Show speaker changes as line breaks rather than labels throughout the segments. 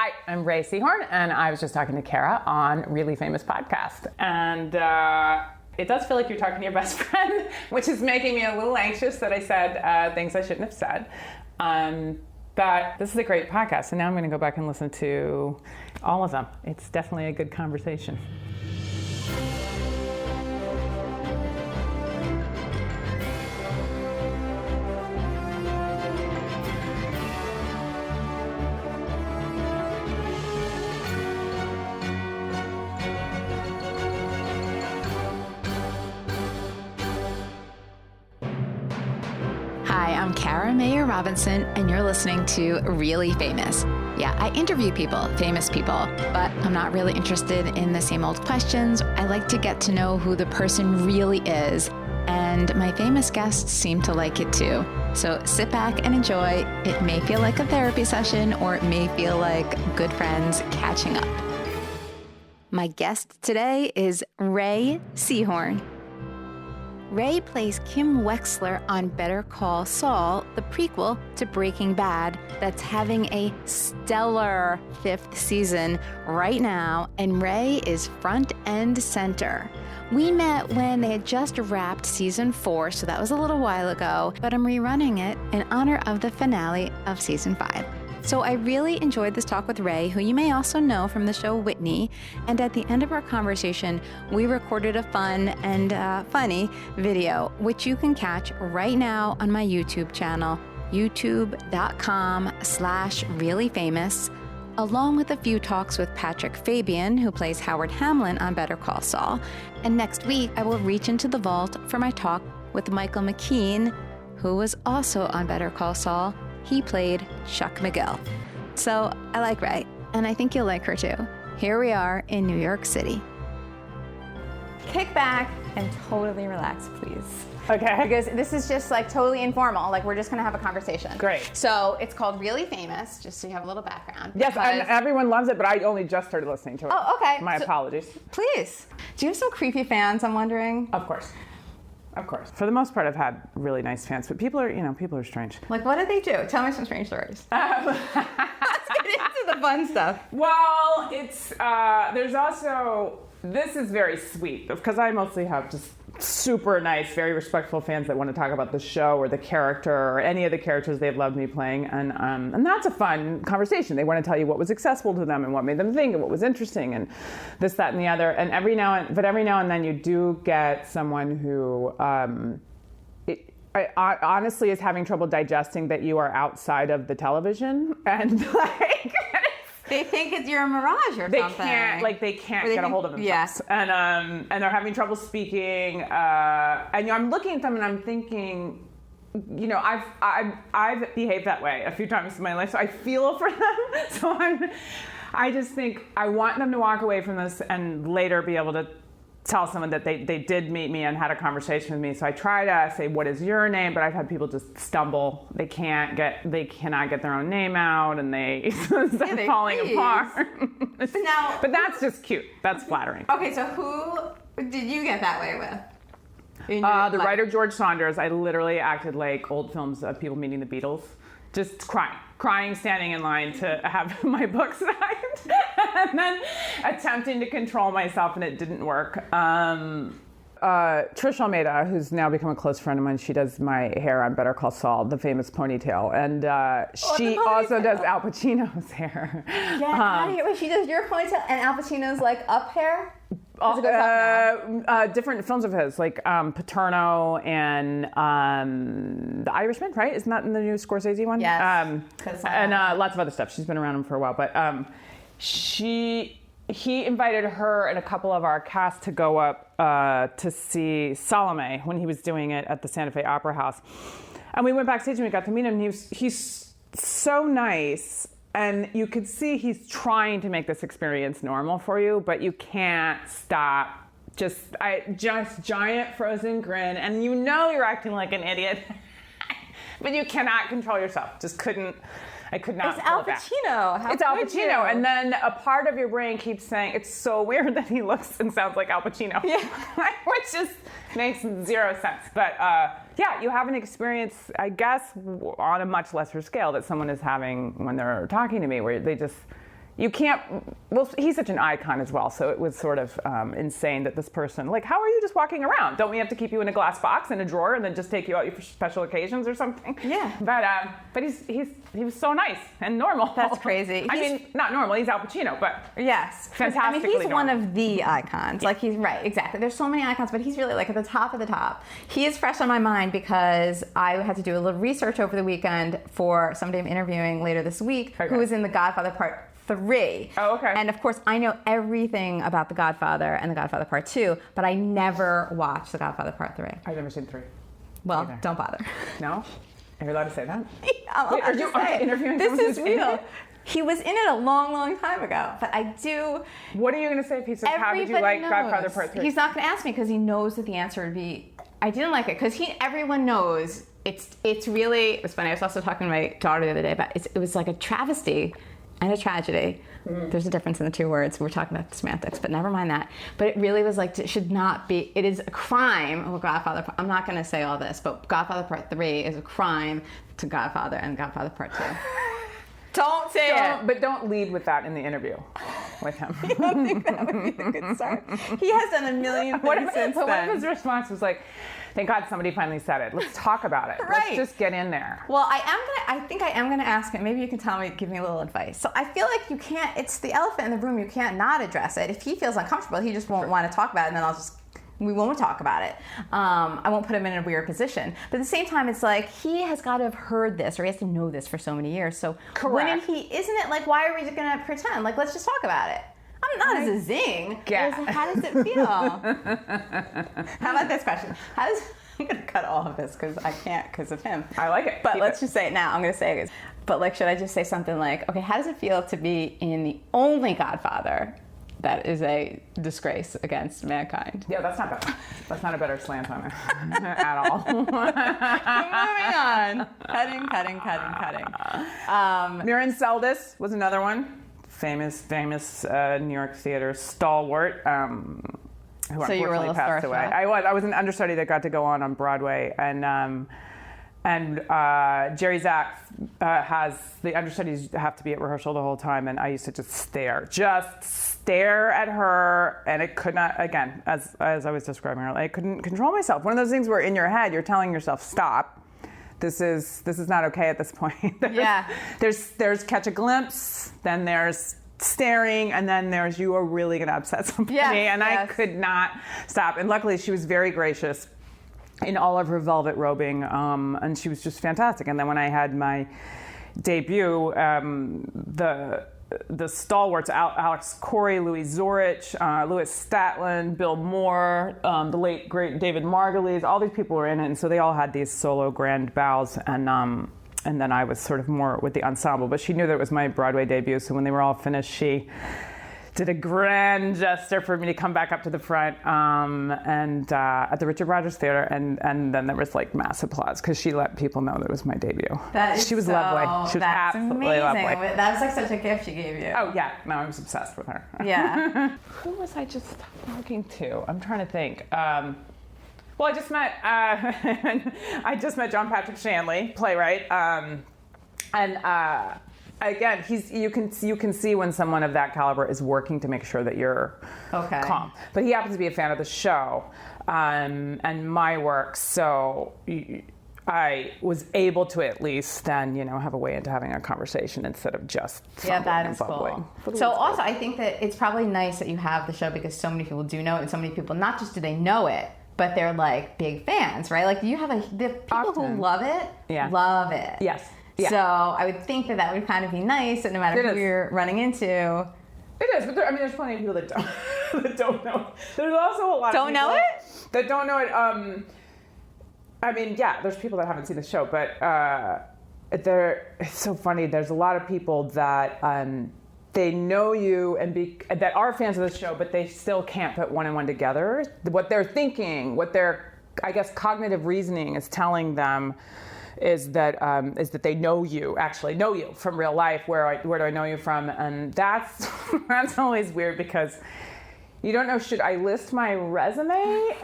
Hi, I'm Rhea Seehorn, and I was just talking to Kara on Really Famous podcast. And it does feel like you're talking to your best friend, which is making me a little anxious that I said things I shouldn't have said. But this is a great podcast, and now I'm going to go back and listen to all of them. It's definitely a good conversation.
Hi, I'm Kara Mayer Robinson, and you're listening to Really Famous. Yeah, I interview people, famous people, but I'm not really interested in the same old questions. I like to get to know who the person really is, and my famous guests seem to like it too. So sit back and enjoy. It may feel like a therapy session, or it may feel like good friends catching up. My guest today is Rhea Seehorn. Rhea plays Kim Wexler on Better Call Saul, the prequel to Breaking Bad, that's having a stellar 5th season right now, and Rhea is front and center. We met when they had just wrapped season 4, so that was a little while ago, but I'm rerunning it in honor of the finale of season 5. So I really enjoyed this talk with Rhea, who you may also know from the show Whitney. And at the end of our conversation, we recorded a fun and funny video, which you can catch right now on my YouTube channel, youtube.com/reallyfamous, along with a few talks with Patrick Fabian, who plays Howard Hamlin on Better Call Saul. And next week, I will reach into the vault for my talk with Michael McKean, who was also on Better Call Saul. He played Chuck McGill. So I like Rhea, and I think you'll like her too. Here we are in New York City.
Kick back and totally relax, please.
Okay.
Because this is just like totally informal. Like we're just gonna have a conversation.
Great.
So it's called Really Famous, just so you have a little background.
Yes, and everyone loves it, but I only just started listening to it.
Oh, okay.
My apologies.
Please. Do you have some creepy fans, I'm wondering?
Of course. Of course. For the most part, I've had really nice fans, but people are strange.
Like, what do they do? Tell me some strange stories. Let's get into the fun stuff.
Well, it's, there's also, this is very sweet, because I mostly have just super nice, very respectful fans that want to talk about the show or the character or any of the characters they've loved me playing, and that's a fun conversation. They want to tell you what was accessible to them and what made them think and what was interesting and this, that, and the other. And every now and then you do get someone who honestly is having trouble digesting that you are outside of the television, and like
they think you're a mirage or something.
They can't get a hold of themselves.
Yes.
And they're having trouble speaking. And I'm looking at them and I'm thinking, I've behaved that way a few times in my life, so I feel for them. So I just think I want them to walk away from this and later be able to tell someone that they did meet me and had a conversation with me. So I try to say, what is your name? But I've had people just stumble. They cannot get their own name out, and they start falling apart. But that's just cute. That's flattering.
Okay, so who did you get that way with?
The writer George Saunders. I literally acted like old films of people meeting the Beatles. Just crying, standing in line to have my book signed, and then attempting to control myself, and it didn't work. Trish Almeida, who's now become a close friend of mine, she does my hair on Better Call Saul, the famous ponytail, and she also does Al Pacino's hair.
Yeah, she does your ponytail and Al Pacino's like up hair?
Different films of his, like Paterno and The Irishman, right? Isn't that in the new Scorsese one?
Yes.
And lots of other stuff. She's been around him for a while, but he invited her and a couple of our cast to go up to see Salome when he was doing it at the Santa Fe Opera House. And we went backstage and we got to meet him, and he's so nice. And you could see he's trying to make this experience normal for you, but you can't stop. Just giant frozen grin, and you're acting like an idiot, but you cannot control yourself. I could not.
It's Al Pacino.
It's Al Pacino, and then a part of your brain keeps saying it's so weird that he looks and sounds like Al Pacino, which just makes zero sense. But you have an experience, I guess, on a much lesser scale that someone is having when they're talking to me, where they just you can't, well, he's such an icon as well, so it was sort of insane that this person, like, how are you just walking around? Don't we have to keep you in a glass box in a drawer and then just take you out for special occasions or something?
Yeah.
But he was so nice and normal.
That's crazy.
I mean, not normal, he's Al Pacino, but
yes.
fantastically
I mean, he's one
normal.
of the icons. Like, he's right, exactly. There's so many icons, but he's really like at the top of the top. He is fresh on my mind because I had to do a little research over the weekend for somebody I'm interviewing later this week who is in The Godfather Part 3.
Oh, okay.
And of course, I know everything about The Godfather and The Godfather Part 2, but I never watched The Godfather Part 3.
I've never seen 3.
Well,
either.
don't bother.
No? Are you allowed to say that?
Wait,
are you interviewing
this
someone
is
who's in
real.
it?
He was in it a long, long time ago, but I do.
What are you going to say if he says, how did you like Godfather Part 3?
He's not going to ask me because he knows that the answer would be, I didn't like it, because everyone knows it's really, it was funny, I was also talking to my daughter the other day about it was like a travesty and a tragedy. There's a difference in the two words. We're talking about semantics, but never mind that. But it really was like, it should not be, it is a crime. Oh, Godfather, I'm not going to say all this, but Godfather Part 3 is a crime to Godfather and Godfather Part 2. Don't say it.
But don't lead with that in the interview with him.
You don't think that would be a good start? He has done a million things since
But
then.
what if his response was like, thank God somebody finally said it. Let's talk about it.
Right.
Let's just get in there.
Well, I think I am gonna ask him. Maybe you can tell me, give me a little advice. So I feel like you can't, it's the elephant in the room. You can't not address it. If he feels uncomfortable, he just won't want to talk about it, and then we won't talk about it. I won't put him in a weird position. But at the same time, it's like, he has got to have heard this, or he has to know this for so many years. So
Correct.
isn't it like, why are we going to pretend? Like, let's just talk about it. I'm not as a zing.
Yeah.
How does it feel? How about this question? I'm going to cut all of this because I can't because of him.
I like it.
But
Keep
let's
it.
just say it now. I'm going to say it. But like, should I just say something like, okay, how does it feel to be in the only Godfather that is a disgrace against mankind?
Yeah, that's not better. That's not a better slant on it at all.
Moving on. Cutting.
Miriam Seldes was another one. Famous New York theater stalwart. Who
So you were a
unfortunately
little
passed away.
starstruck.
I was an understudy that got to go on Broadway, and Jerry Zak has the understudies have to be at rehearsal the whole time, and I used to just stare at her, and it could not, again, as I was describing her, I couldn't control myself. One of those things where in your head you're telling yourself, stop. This is not okay at this point. There's catch a glimpse, then there's staring, and then there's you are really going to upset somebody, I could not stop. And luckily she was very gracious in all of her velvet robing, and she was just fantastic. And then when I had my debut, the stalwarts, Alex Corey, Louis Zorich, Louis Statland, Bill Moore, the late great David Margulies, all these people were in it, and so they all had these solo grand bows, and then I was sort of more with the ensemble. But she knew that it was my Broadway debut, so when they were all finished, she did a grand gesture for me to come back up to the front, and at the Richard Rodgers Theater, and then there was like mass applause because she let people know that it was my debut. She was lovely. She was absolutely lovely.
That was like such a gift she gave you.
Oh yeah, no, I was obsessed with her.
Yeah.
Who was I just talking to? I'm trying to think. Well, I just met John Patrick Shanley, playwright, and. Again, you can see when someone of that caliber is working to make sure that you're calm. But he happens to be a fan of the show and my work, so I was able to at least then have a way into having a conversation instead of just
that is
bubbling.
Cool. So also, I think that it's probably nice that you have the show because so many people do know it, and so many people not just do they know it, but they're like big fans, right? Like you have the people who love it, love it.
Yes. Yeah.
So I would think that would kind of be nice, that no matter who you're running into.
It is, but there's plenty of people that don't know. There's also a lot of people that don't know it. There's people that haven't seen the show, but it's so funny. There's a lot of people that they know you that are fans of the show, but they still can't put one and one together. What they're thinking, what their, I guess, cognitive reasoning is telling them is that they actually know you from real life. Where do I know you from? And that's always weird because you don't know, should I list my resume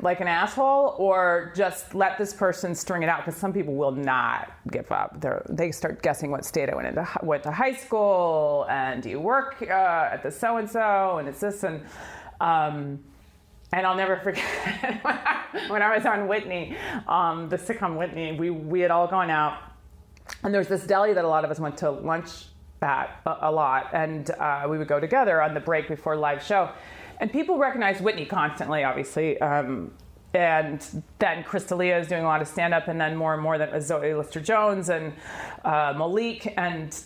like an asshole or just let this person string it out? Because some people will not give up. They start guessing what state I went to high school, and do you work at the so-and-so, and it's this, and I'll never forget when I was on Whitney, the sitcom Whitney, we had all gone out, and there was this deli that a lot of us went to lunch at a lot, and we would go together on the break before live show, and people recognize Whitney constantly, obviously, and then Crystalia is doing a lot of stand-up, and then more and more that was Zoe Lister-Jones and Malik, and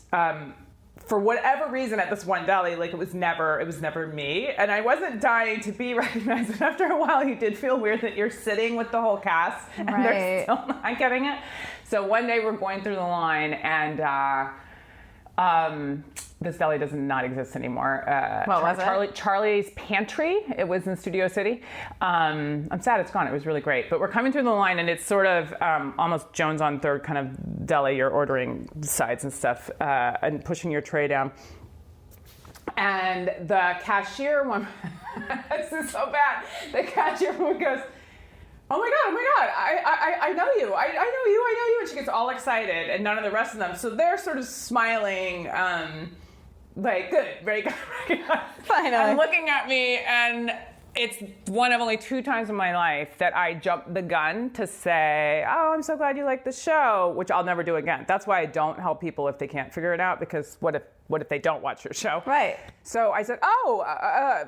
for whatever reason at this one deli, like it was never me, and I wasn't dying to be recognized, but after a while you did feel weird that you're sitting with the whole cast and they're still not getting it. So one day we're going through the line, and this deli does not exist anymore.
What was it?
Charlie's Pantry. It was in Studio City. I'm sad it's gone. It was really great. But we're coming through the line, and it's sort of almost Jones on Third kind of deli. You're ordering sides and stuff and pushing your tray down. And the cashier one, this is so bad. The cashier one goes, oh my God, I know you. I know you. And she gets all excited, and none of the rest of them. So they're sort of smiling, like, good, very good.
Finally.
And looking at me, and it's one of only 2 times in my life that I jumped the gun to say, oh, I'm so glad you like the show, which I'll never do again. That's why I don't help people if they can't figure it out, because what if they don't watch your show?
Right.
So I said, I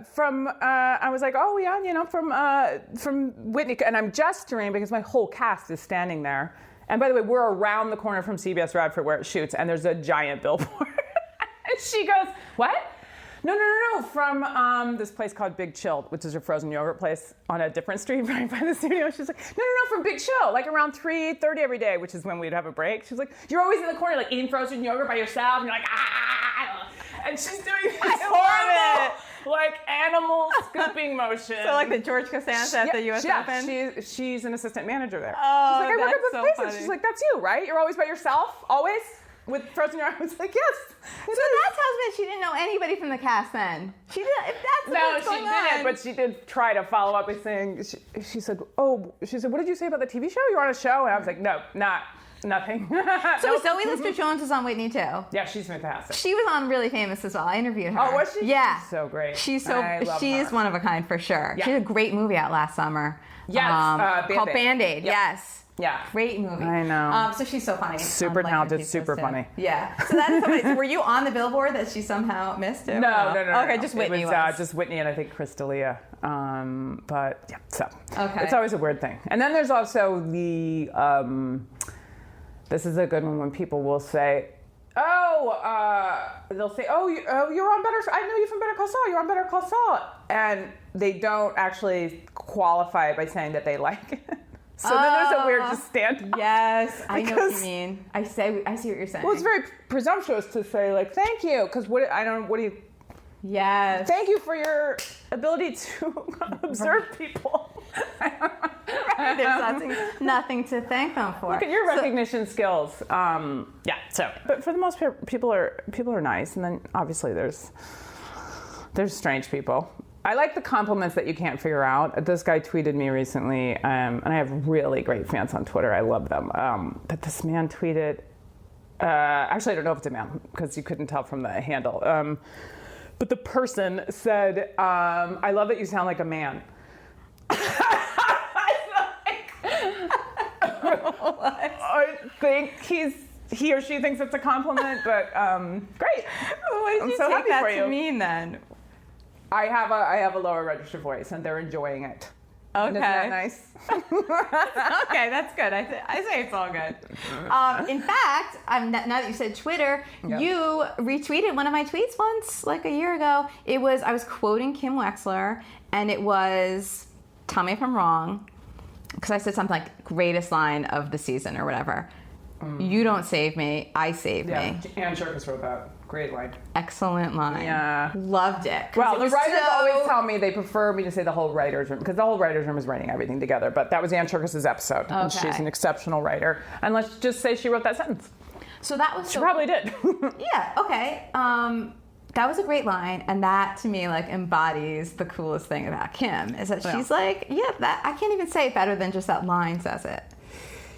was like, oh yeah, from Whitney, and I'm gesturing because my whole cast is standing there. And by the way, we're around the corner from CBS Radford where it shoots, and there's a giant billboard. And she goes, what? No, from this place called Big Chill, which is a frozen yogurt place on a different street right by the studio. She's like, no, from Big Chill, like around 3:30 every day, which is when we'd have a break. She's like, you're always in the corner, like eating frozen yogurt by yourself, and you're like, ah, and she's doing this horrible, like animal scooping motion.
So like the George Costanza at the U.S. Open?
She's an assistant manager there.
Oh,
she's like, I work
that's
at
so
the places.
funny.
She's like, that's you, right? You're always by yourself, always? With frozen yogurt? I was like, yes.
So that tells me she didn't know anybody from the cast then. She did. If that's what's going on.
No, she didn't, but she did try to follow up by saying, she said, what did you say about the TV show? You're on a show? And I was like, no, nothing.
So Zoe Lister-Jones was on Whitney too.
Yeah, she's fantastic.
She was on Really Famous as well. I interviewed her.
Oh, was she?
Yeah.
She's so great.
She's
her.
one of a kind for sure.
Yeah.
She had a great movie out last summer.
Yes,
called Band-Aid.
Yep.
Yes.
Yeah.
Great movie.
I know.
So she's so funny.
Super talented, super funny.
Yeah. So that's so funny. So were you on the billboard that she somehow missed?
No.
Okay, just Whitney
it was. Just Whitney and I think Crystalia. But yeah, so. Okay. It's always a weird thing. And then there's also the, this is a good one when people will say, they'll say, you're on Better, I know you from Better Call Saul, you're on Better Call Saul. And they don't actually qualify it by saying that they like it. So then there's a weird just stand.
Yes, I know what you mean. I see what you're saying.
Well, it's very presumptuous to say like, thank you, because what do you...
Yes.
Thank you for your ability to observe people.
There's nothing to thank them for.
Look at your recognition skills. But for the most part, people are nice, and then obviously there's strange people. I like the compliments that you can't figure out. This guy tweeted me recently, and I have really great fans on Twitter. I love them. But this man tweeted, actually I don't know if it's a man because you couldn't tell from the handle. But the person said, I love that you sound like a man. I think he or she thinks it's a compliment, but great.
I'm so happy for you. What does that mean then?
I have a lower register voice, and they're enjoying it.
Okay.
Isn't that nice?
Okay, that's good. I say it's all good. In fact, now that you said Twitter, you retweeted one of my tweets once, like a year ago. I was quoting Kim Wexler, and it was, tell me if I'm wrong, because I said something like, greatest line of the season or whatever. You don't save me, I save me.
Ann Sherkis wrote that. Great line.
Excellent line.
Yeah.
Loved it.
Well, the writers always tell me they prefer me to say the whole writer's room, because the whole writer's room is writing everything together. But that was Ann Sherkis' episode. Okay. And she's an exceptional writer. And let's just say she wrote that sentence.
So that was
She probably did.
Yeah, okay. That was a great line, and that to me like embodies the coolest thing about Kim is that she's like, that I can't even say it better than just that line says it.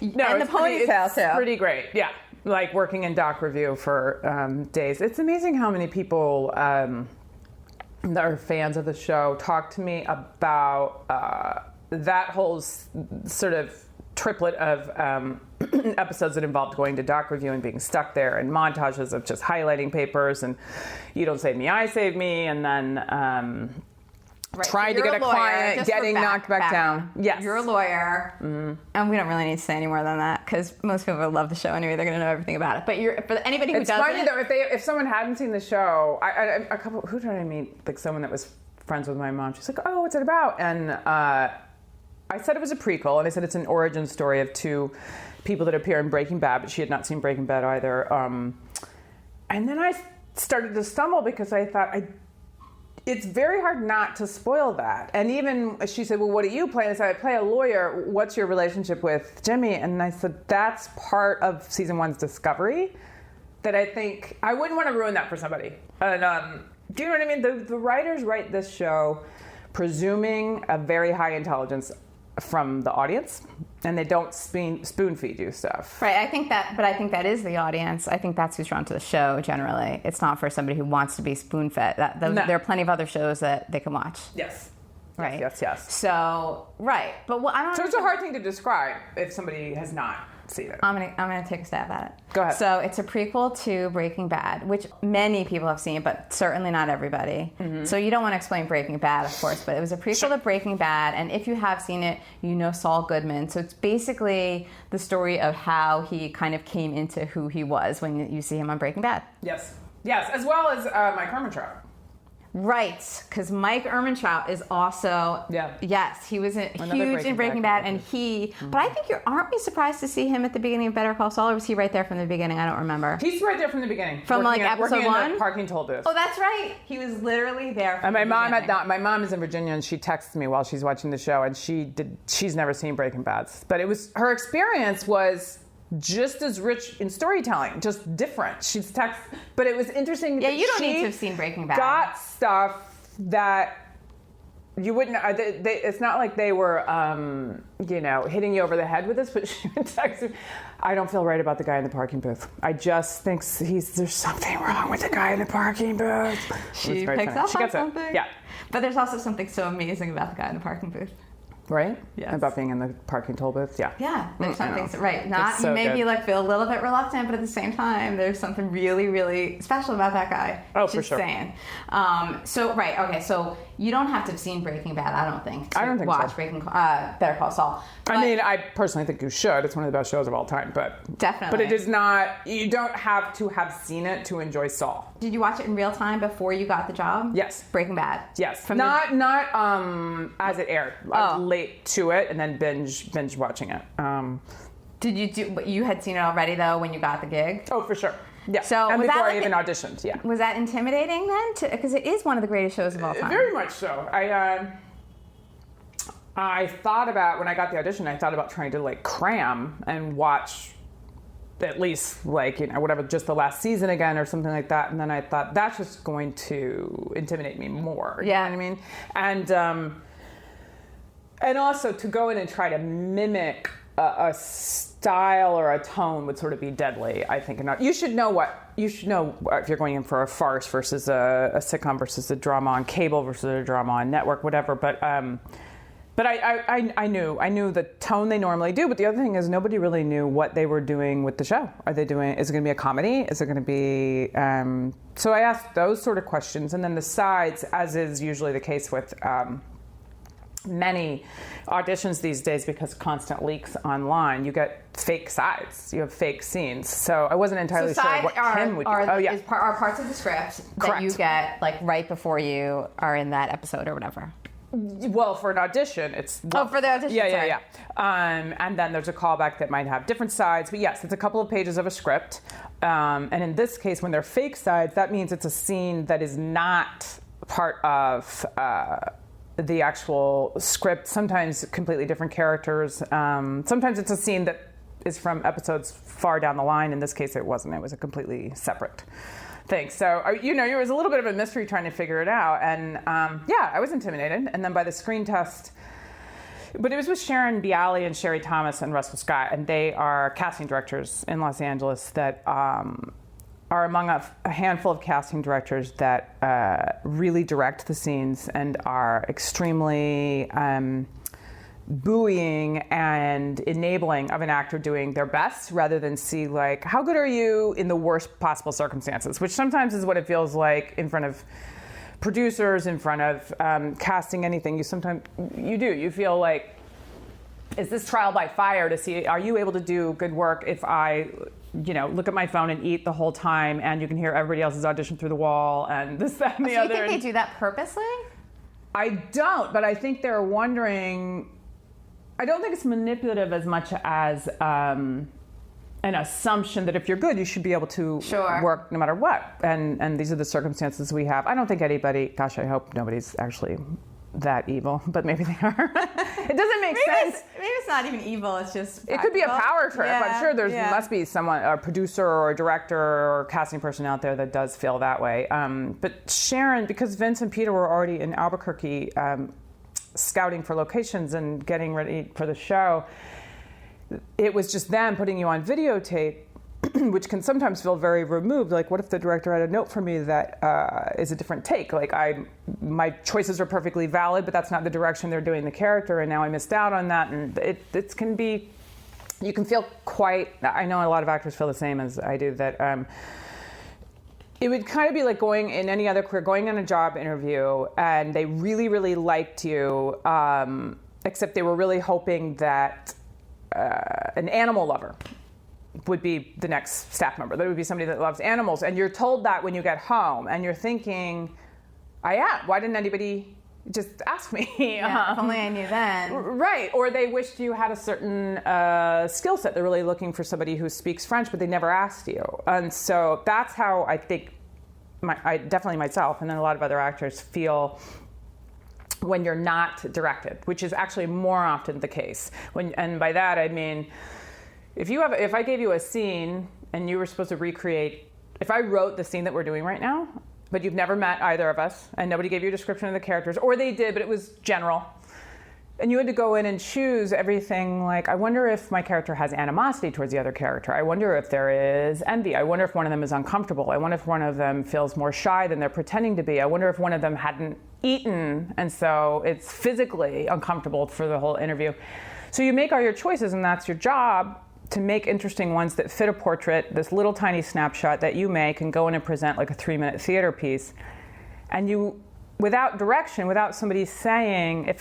No,
and the ponytail too.
It's pretty great. Yeah, like working in doc review for days. It's amazing how many people that are fans of the show talk to me about that whole sort of triplet of episodes that involved going to doc review and being stuck there, and montages of just highlighting papers and you don't save me, I save me, and then trying to get a client, getting knocked back down. Yes.
You're a lawyer, and we don't really need to say any more than that because most people will love the show anyway. They're going to know everything about it. But for anybody who doesn't,
it's funny though if someone hadn't seen the show. Who did I meet? Like someone that was friends with my mom. She's like, "Oh, what's it about?" And I said it was a prequel, and I said it's an origin story of two people that appear in Breaking Bad, but she had not seen Breaking Bad either. And then I started to stumble because I thought it's very hard not to spoil that. And even she said, well, what do you play? And I said, I play a lawyer. What's your relationship with Jimmy? And I said, that's part of season 1's discovery that I think I wouldn't want to ruin that for somebody. And do you know what I mean? The writers write this show presuming a very high intelligence from the audience, and they don't spoon feed you stuff.
Right. I think that is the audience. I think that's who's drawn to the show generally. It's not for somebody who wants to be spoon fed. No. There are plenty of other shows that they can watch.
Yes.
Right.
Yes.
So right, but I don't.
So it's a hard thing to describe if somebody has not seen it.
I'm gonna take a stab at it.
Go ahead.
So it's a prequel to Breaking Bad, which many people have seen, but certainly not everybody. Mm-hmm. So you don't want to explain Breaking Bad, of course, but it was a prequel to Breaking Bad, and if you have seen it, you know Saul Goodman. So it's basically the story of how he kind of came into who he was when you see him on Breaking Bad.
Yes, as well as Mike Ehrmantraut.
Right, because Mike Ehrmantraut is also yes, he was huge in Breaking Bad, and but I think aren't we surprised to see him at the beginning of Better Call Saul, or was he right there from the beginning? I don't remember.
He's right there from the beginning,
from episode 1.
In the parking toll booth.
Oh, that's right. He was literally there.
And my mom is in Virginia, and she texts me while she's watching the show, and she's never seen Breaking Bad, but her experience was just as rich in storytelling, just different. She's but it was interesting.
Yeah, you don't need to have seen Breaking Bad.
Got stuff that you wouldn't. It's not like they were, hitting you over the head with this. But she would text me, I don't feel right about the guy in the parking booth. I just think there's something wrong with the guy in the parking booth.
She picks up on something.
Yeah,
but there's also something so amazing about the guy in the parking booth.
Right?
Yes.
About being in the parking toll booth? Yeah.
Yeah. There's something, right. Not,
so
you may
good.
be feel a little bit reluctant, but at the same time, there's something really, really special about that guy.
Oh, for sure.
Just saying. So you don't have to have seen Breaking Bad, I don't think, to watch Better Call Saul. But
I personally think you should. It's one of the best shows of all time, but
definitely.
But it is not, you don't have to have seen it to enjoy Saul.
Did you watch it in real time before you got the job?
Yes.
Breaking Bad?
Yes. Not as it aired. I was late to it and then binge watching it.
You had seen it already though when you got the gig?
Oh, for sure. Yeah.
So
and before I even auditioned, yeah.
Was that intimidating then? Because it is one of the greatest shows of all time.
Very much so. I thought about, when I got the audition, I thought about trying to cram and watch at least whatever, just the last season again or something like that. And then I thought that's just going to intimidate me more.
Yeah.
You know what I mean? And also to go in and try to mimic a style or a tone would sort of be deadly, I think. You should know if you're going in for a farce versus a sitcom versus a drama on cable versus a drama on network, whatever. But I knew the tone they normally do. But the other thing is nobody really knew what they were doing with the show. Is it going to be a comedy? Is it going to be? So I asked those sort of questions, and then the sides, as is usually the case with many auditions these days, because constant leaks online, you get fake sides, you have fake scenes. So I wasn't entirely sure what Kim would do.
Are parts of the script that you get right before you are in that episode or whatever.
Well, for an audition, it's...
for the audition,
Yeah. And then there's a callback that might have different sides. But yes, it's a couple of pages of a script. And in this case, when they're fake sides, that means it's a scene that is not part of the actual script. Sometimes completely different characters. Sometimes it's a scene that is from episodes far down the line. In this case, it wasn't. It was a completely separate Thanks. So, it was a little bit of a mystery trying to figure it out. And I was intimidated. And then by the screen test, but it was with Sharon Bialy and Sherry Thomas and Russell Scott, and they are casting directors in Los Angeles that are among a handful of casting directors that really direct the scenes and are extremely buoying and enabling of an actor doing their best rather than see like, how good are you in the worst possible circumstances, which sometimes is what it feels like in front of producers, in front of casting anything. You feel like, is this trial by fire to see, are you able to do good work if I look at my phone and eat the whole time and you can hear everybody else's audition through the wall and this, that, and the other.
So you think they do that purposely?
I don't, but I think they're wondering, I don't think it's manipulative as much as an assumption that if you're good, you should be able to work no matter what. And these are the circumstances we have. I don't think anybody, gosh, I hope nobody's actually that evil, but maybe they are. It doesn't make sense.
Maybe it's not even evil, it's just practical.
It could be a power trip. Yeah, I'm sure there must be someone, a producer or a director or casting person out there that does feel that way. But Sharon, because Vince and Peter were already in Albuquerque scouting for locations and getting ready for the show, it was just them putting you on videotape, which can sometimes feel very removed. Like, what if the director had a note for me that is a different take? Like, my choices are perfectly valid, but that's not the direction they're doing the character, and now I missed out on that. And it can be, you can feel quite, I know a lot of actors feel the same as I do, that it would kind of be like going in any other career, going on a job interview, and they really, really liked you, except they were really hoping that an animal lover would be the next staff member. That would be somebody that loves animals. And you're told that when you get home, and you're thinking, I am. Why didn't anybody just ask me?
Yeah, if only I knew then.
Right. Or they wished you had a certain skill set. They're really looking for somebody who speaks French, but they never asked you. And so that's how I think, I definitely myself, and then a lot of other actors feel when you're not directed, which is actually more often the case. And by that I mean, if I gave you a scene and you were supposed to recreate, if I wrote the scene that we're doing right now, but you've never met either of us, and nobody gave you a description of the characters, or they did, but it was general, and you had to go in and choose everything like, I wonder if my character has animosity towards the other character. I wonder if there is envy. I wonder if one of them is uncomfortable. I wonder if one of them feels more shy than they're pretending to be. I wonder if one of them hadn't eaten, and so it's physically uncomfortable for the whole interview. So you make all your choices, and that's your job, to make interesting ones that fit a portrait, this little tiny snapshot that you make and go in and present like a 3-minute theater piece. And you, without direction, without somebody saying, if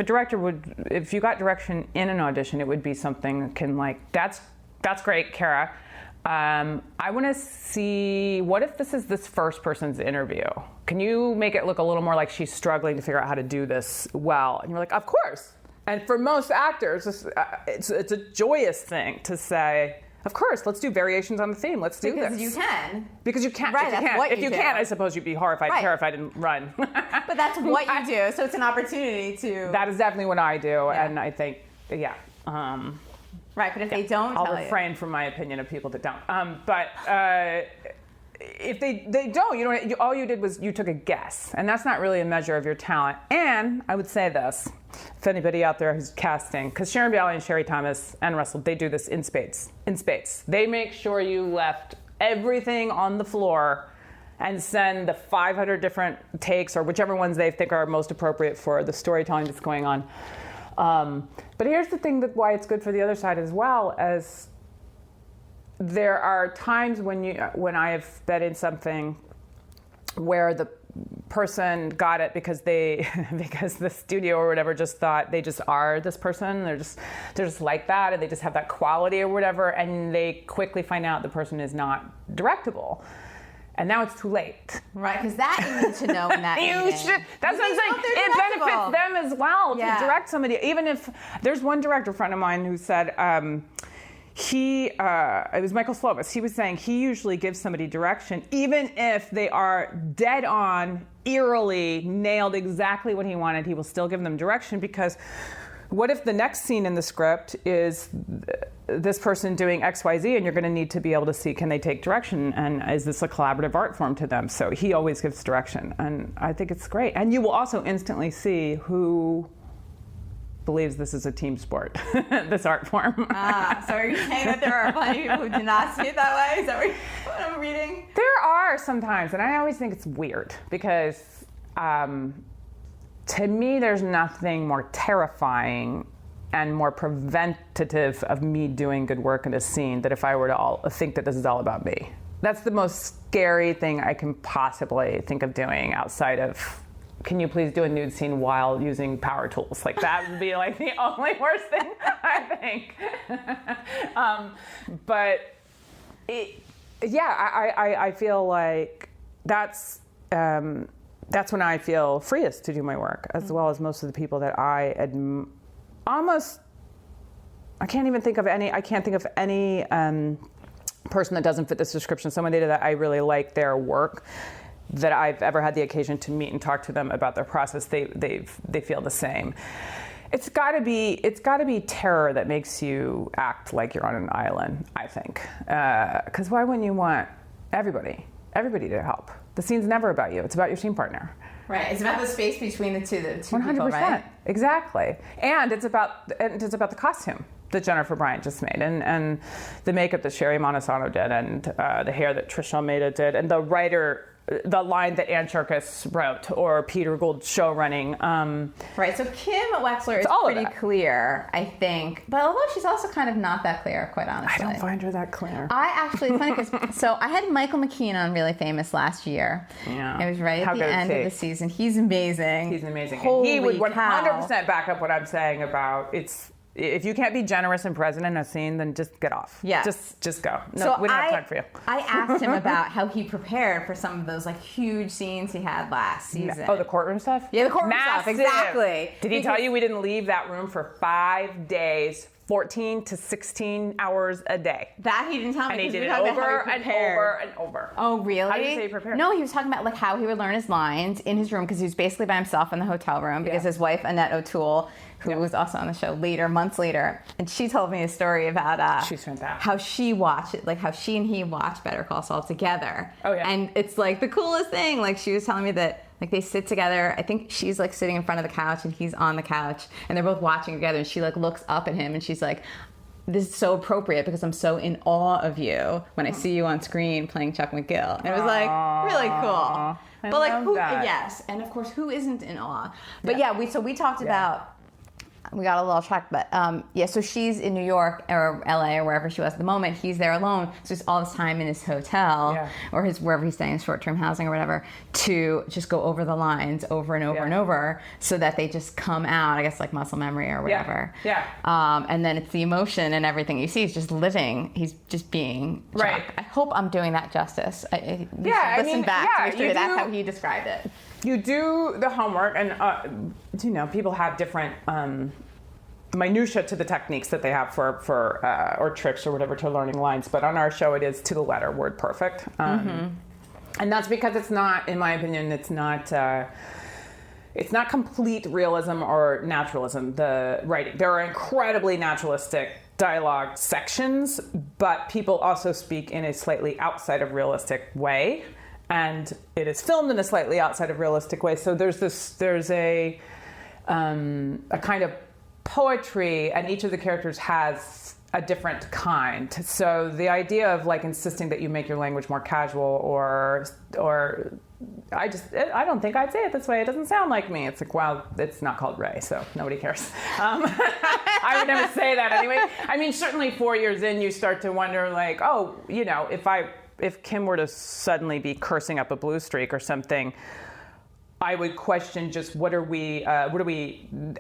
you got direction in an audition, it would be something akin like, that's great, Kara. I want to see, what if this is this first person's interview? Can you make it look a little more like she's struggling to figure out how to do this well? And you're like, of course. And for most actors, it's a joyous thing to say, of course, let's do variations on the theme. Let's do this.
Because you can.
Because you can.
Right, that's what
if you can't, I suppose you'd be horrified, terrified, and run.
But that's what you do, so it's an opportunity to...
That is definitely what I do, and I think,
right, but if they don't
I'll refrain from my opinion of people that don't. But if they don't, all you did was you took a guess, and that's not really a measure of your talent. And I would say this, if anybody out there who's casting, because Sharon Bialy and Sherry Thomas and Russell, they do this in spades. They make sure you left everything on the floor and send the 500 different takes or whichever ones they think are most appropriate for the storytelling that's going on. But here's the thing, that why it's good for the other side as well, as there are times when I have been in something where the person got it because the studio or whatever just thought they just are this person, they're just like that, and they just have that quality or whatever, and they quickly find out the person is not directable. And now it's too late.
Right, because that you need to know in that meeting.
That's what I'm saying. It benefits them as well to direct somebody. Even if there's one director friend of mine who said, it was Michael Slovis. He was saying he usually gives somebody direction, even if they are dead on, eerily nailed exactly what he wanted, he will still give them direction, because what if the next scene in the script is this person doing XYZ, and you're going to need to be able to see, can they take direction, and is this a collaborative art form to them? So he always gives direction, and I think it's great. And you will also instantly see who believes this is a team sport, this art form.
So are you saying that there are plenty of people who do not see it that way? Is that what I'm reading?
There are sometimes, and I always think it's weird because to me there's nothing more terrifying and more preventative of me doing good work in a scene than if I were to think that this is all about me. That's the most scary thing I can possibly think of doing outside of, can you please do a nude scene while using power tools? Like that would be like the only worst thing, I think. I feel like that's when I feel freest to do my work, as well as most of the people that I can't think of any person that doesn't fit this description. Somebody that I really like their work, that I've ever had the occasion to meet and talk to them about their process, they feel the same. It's got to be terror that makes you act like you're on an island, I think. Because why wouldn't you want everybody to help? The scene's never about you. It's about your scene partner.
Right. It's about the space between the two
100%.
people, right?
Exactly. And it's about the costume that Jennifer Bryant just made, and the makeup that Sherry Montesano did, and the hair that Trish Almeida did, and the the line that Ann Cherkis wrote, or Peter Gould's show running.
Right, so Kim Wexler is pretty clear, I think. But although she's also kind of not that clear, quite honestly.
I don't find her that clear.
I actually, it's funny because, so I had Michael McKean on Really Famous last year.
Yeah.
It was right at the end of the season. He's amazing.
He's amazing.
Holy
he would 100%
cow.
back up what I'm saying about if you can't be generous and present in a scene, then just get off.
Yeah.
Just go. No,
So
we don't have time for you.
I asked him about how he prepared for some of those like huge scenes he had last season.
Oh, the courtroom stuff?
Yeah, the courtroom stuff, exactly.
Did he tell you we didn't leave that room for 5 days, 14 to 16 hours a day?
That he didn't tell me.
And he did it over and over and over.
Oh, really?
How did you say he prepared?
No, he was talking about like how he would learn his lines in his room because he was basically by himself in the hotel room because his wife, Annette O'Toole, who was also on the show months later, and she told me a story about
she's fantastic.
How she watched it, like how she and he watched Better Call Saul together.
Oh, yeah.
And it's like the coolest thing. Like she was telling me that like they sit together. I think she's like sitting in front of the couch and he's on the couch, and they're both watching together. And she like looks up at him and she's like, "This is so appropriate because I'm so in awe of you when I see you on screen playing Chuck McGill." And it was like really cool. But like who?
That.
Yes, and of course, who isn't in awe? But we talked about. We got a little track, but so she's in New York or LA or wherever she was at the moment. He's there alone, so it's all this time in his hotel or wherever he's staying, short-term housing or whatever, to just go over the lines over and over and over, so that they just come out. I guess like muscle memory or whatever. And then it's the emotion and everything you see. He's just living. He's just being Chuck.
Right.
I hope I'm doing that justice. Listen back to make sure that's how he described it.
You do the homework, and people have different minutia to the techniques that they have for or tricks or whatever to learning lines. But on our show, it is to the letter, word perfect, and that's because it's not, in my opinion, it's not complete realism or naturalism. The writing, there are incredibly naturalistic dialogue sections, but people also speak in a slightly outside of realistic way. And it is filmed in a slightly outside of realistic way. So there's a kind of poetry, and each of the characters has a different kind. So the idea of like insisting that you make your language more casual or I don't think I'd say it this way. It doesn't sound like me. It's like, well, it's not called Ray, so nobody cares. I would never say that anyway. I mean, certainly 4 years in, you start to wonder like, oh, if Kim were to suddenly be cursing up a blue streak or something, I would question just what are we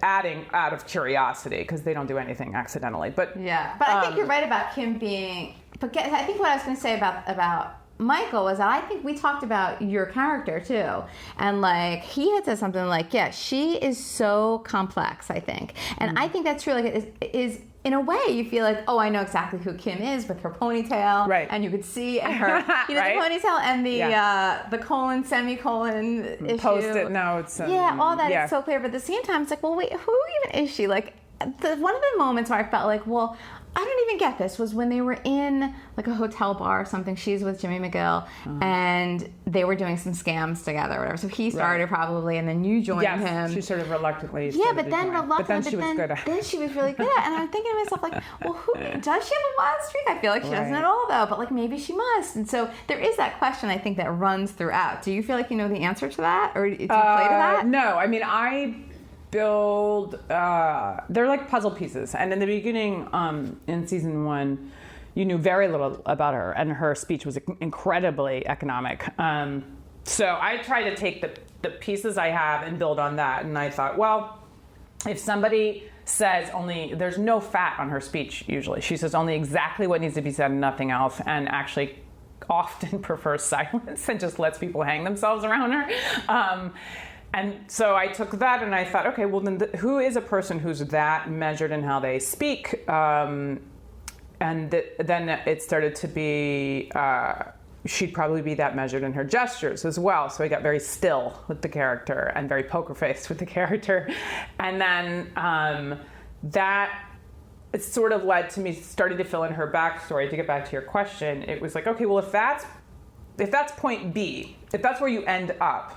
adding out of curiosity, because they don't do anything accidentally. But
I think you're right about Kim being. But I think what I was going to say about Michael was that I think we talked about your character too, and like he had said something like, she is so complex, I think, and I think that's true. Like is in a way you feel like, oh, I know exactly who Kim is with her ponytail,
right?
And you could see her, the ponytail and the colon semicolon issue,
Post-it notes,
all that is so clear. But at the same time, it's like, well, wait, who even is she? Like, one of the moments where I felt like, well, I don't even get this, was when they were in like a hotel bar or something. She's with Jimmy McGill, and they were doing some scams together or whatever. So he started probably, and then you joined him.
She sort of reluctantly.
Yeah, but then
she was good at it.
Then she was really good at it. And I'm thinking to myself, like, well, who does she have a wild streak? I feel like she doesn't at all, though. But like maybe she must. And so there is that question, I think, that runs throughout. Do you feel like you know the answer to that, or do you play to that?
No, I mean I build. They're like puzzle pieces, and in the beginning, in season 1, you knew very little about her, and her speech was incredibly economic. So I try to take the pieces I have and build on that. And I thought, well, if somebody says there's no fat on her speech usually. She says only exactly what needs to be said and nothing else, and actually often prefers silence and just lets people hang themselves around her. And so I took that and I thought, okay, well then who is a person who's that measured in how they speak? And then it started to be, she'd probably be that measured in her gestures as well. So I got very still with the character and very poker faced with the character. And then that it sort of led to me starting to fill in her backstory. To get back to your question, it was like, okay, well if that's point B, if that's where you end up,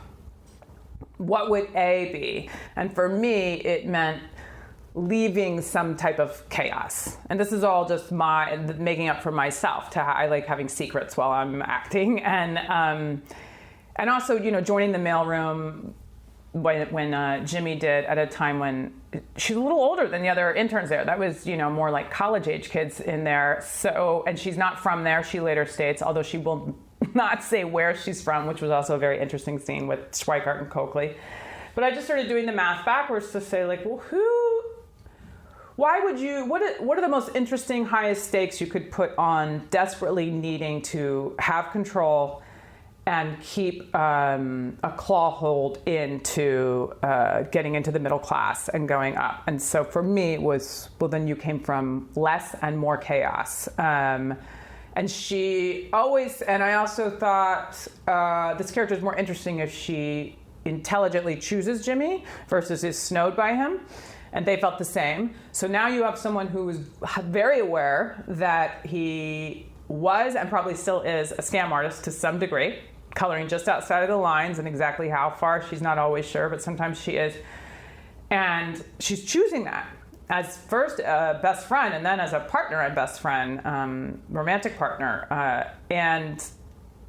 what would A be? And for me, it meant leaving some type of chaos. And this is all just making up for myself. I like having secrets while I'm acting. And also, joining the mailroom when Jimmy did at a time when she's a little older than the other interns there. That was, more like college age kids in there. So, and she's not from there, she later states, although she will not say where she's from, which was also a very interesting scene with Schweikart and Coakley. But I just started doing the math backwards to say, like, well, what are the most interesting, highest stakes you could put on desperately needing to have control and keep a claw hold into getting into the middle class and going up. And so for me it was, well, then you came from less and more chaos. And she always, and I also thought this character is more interesting if she intelligently chooses Jimmy versus is snowed by him. And they felt the same. So now you have someone who is very aware that he was and probably still is a scam artist to some degree, coloring just outside of the lines, and exactly how far she's not always sure, but sometimes she is. And she's choosing that as first a best friend and then as a partner and best friend, romantic partner. And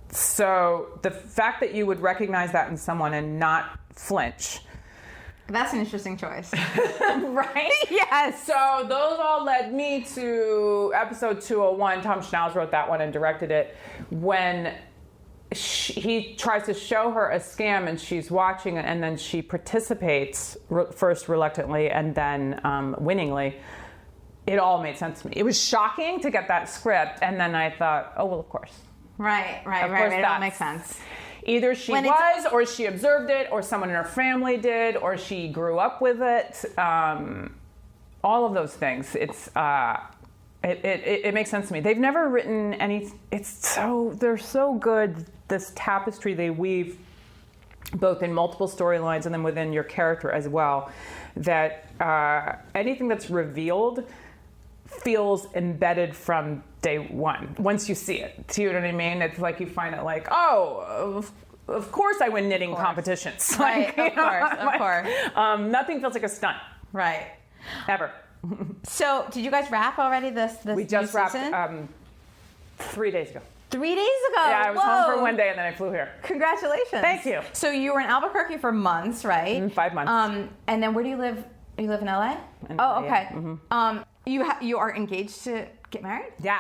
so the fact that you would recognize that in someone and not flinch.
That's an interesting choice.
Right?
Yes.
So those all led me to episode 201. Tom Schnauz wrote that one and directed it. When he tries to show her a scam and she's watching it, and then she participates first reluctantly and then winningly. It all made sense to me. It was shocking to get that script, and then I thought, oh, well, of course.
Right. It all makes sense.
Either she was, or she observed it, or someone in her family did, or she grew up with it. All of those things. It makes sense to me. They've never written any. They're so good. This tapestry they weave, both in multiple storylines and then within your character as well, that anything that's revealed feels embedded from day one, once you see it. Do you know what I mean? It's like you find it like, oh, of course I win knitting competitions.
Right,
like,
of course.
Nothing feels like a stunt.
Right.
Ever.
So, did you guys wrap already this
We just wrapped 3 days ago.
3 days ago?
Yeah, I was home for 1 day and then I flew here.
Congratulations.
Thank you.
So you were in Albuquerque for months, right?
5 months.
And then where do you live? You live in LA? Oh, okay.
Yeah. Mm-hmm.
You are engaged to get married?
Yeah.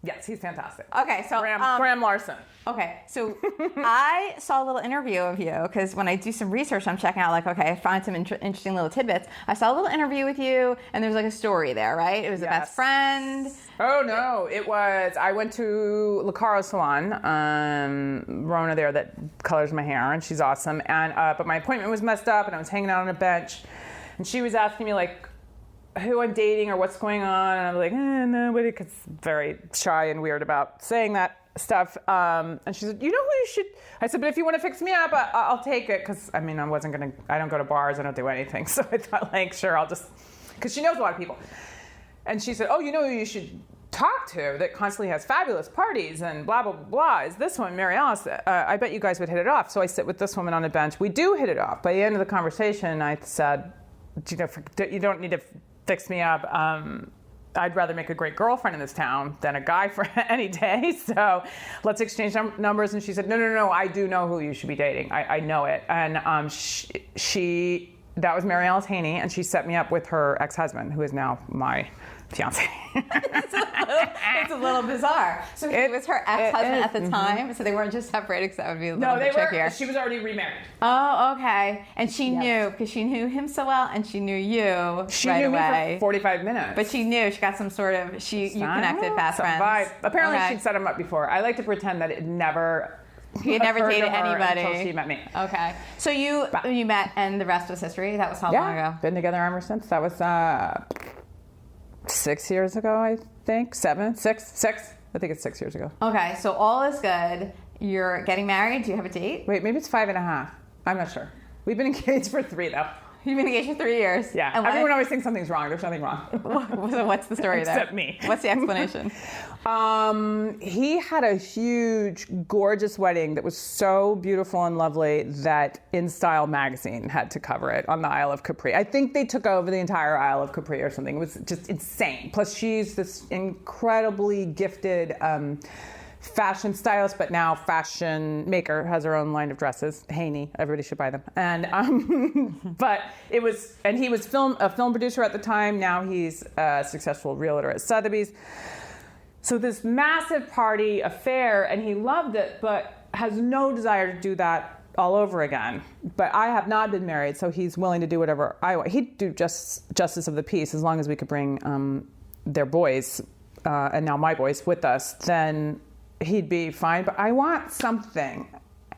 Yes, he's fantastic.
Okay, so
Graham Larson.
Okay, so I saw a little interview of you because when I do some research, I'm checking out I find some interesting little tidbits. I saw a little interview with you, and there's like a story there, right? It was a best friend.
Oh no, it was. I went to Le Caro Salon, Rona there that colors my hair, and she's awesome. And but my appointment was messed up, and I was hanging out on a bench, and she was asking me like, who I'm dating or what's going on, and I'm like, nobody, because very shy and weird about saying that stuff. And she said, you know who you should? I said, but if you want to fix me up, I'll take it, because I don't go to bars, I don't do anything, so I thought, like, sure, I'll just because she knows a lot of people. And she said, oh, you know who you should talk to that constantly has fabulous parties and blah, blah, blah, blah, is this one, Mary Alice. I bet you guys would hit it off. So I sit with this woman on the bench. We do hit it off. By the end of the conversation, I said, you don't need to fix me up. I'd rather make a great girlfriend in this town than a guy for any day. So let's exchange numbers. And she said, no, I do know who you should be dating. I know it. And that was Mary Alice Haney, and she set me up with her ex-husband, who is now my fiance.
It's a little bizarre. So he was her ex-husband at the time, so they weren't just separated, because that would be a little bit trickier.
She was already remarried.
Oh, okay. And she knew, because she knew him so well, and she knew you right away.
She knew me for 45 minutes.
But she knew, she got some sort of, you connected fast friends.
Vibe. Apparently she'd set him up before. I like to pretend that it never...
He had never dated anybody
until she met me.
Okay. So you met, and the rest was history? That was how long ago?
Been together ever since. That was 6 years ago, I think. 6. I think it's 6 years ago.
Okay, so all is good. You're getting married. Do you have a date?
Wait, maybe it's 5.5. I'm not sure. We've been engaged for 3, though.
You've been engaged for 3 years.
Yeah. And everyone always thinks something's wrong. There's nothing wrong.
So what's the story there?
Except me.
What's the explanation?
He had a huge, gorgeous wedding that was so beautiful and lovely that In Style magazine had to cover it on the Isle of Capri. I think they took over the entire Isle of Capri or something. It was just insane. Plus, she's this incredibly gifted fashion stylist, but now fashion maker, has her own line of dresses. Haney, everybody should buy them. And but it was, and he was a film producer at the time. Now he's a successful realtor at Sotheby's. So this massive party affair, and he loved it, but has no desire to do that all over again. But I have not been married, so he's willing to do whatever I want. He'd do justice of the peace as long as we could bring their boys, and now my boys, with us. Then he'd be fine, but I want something.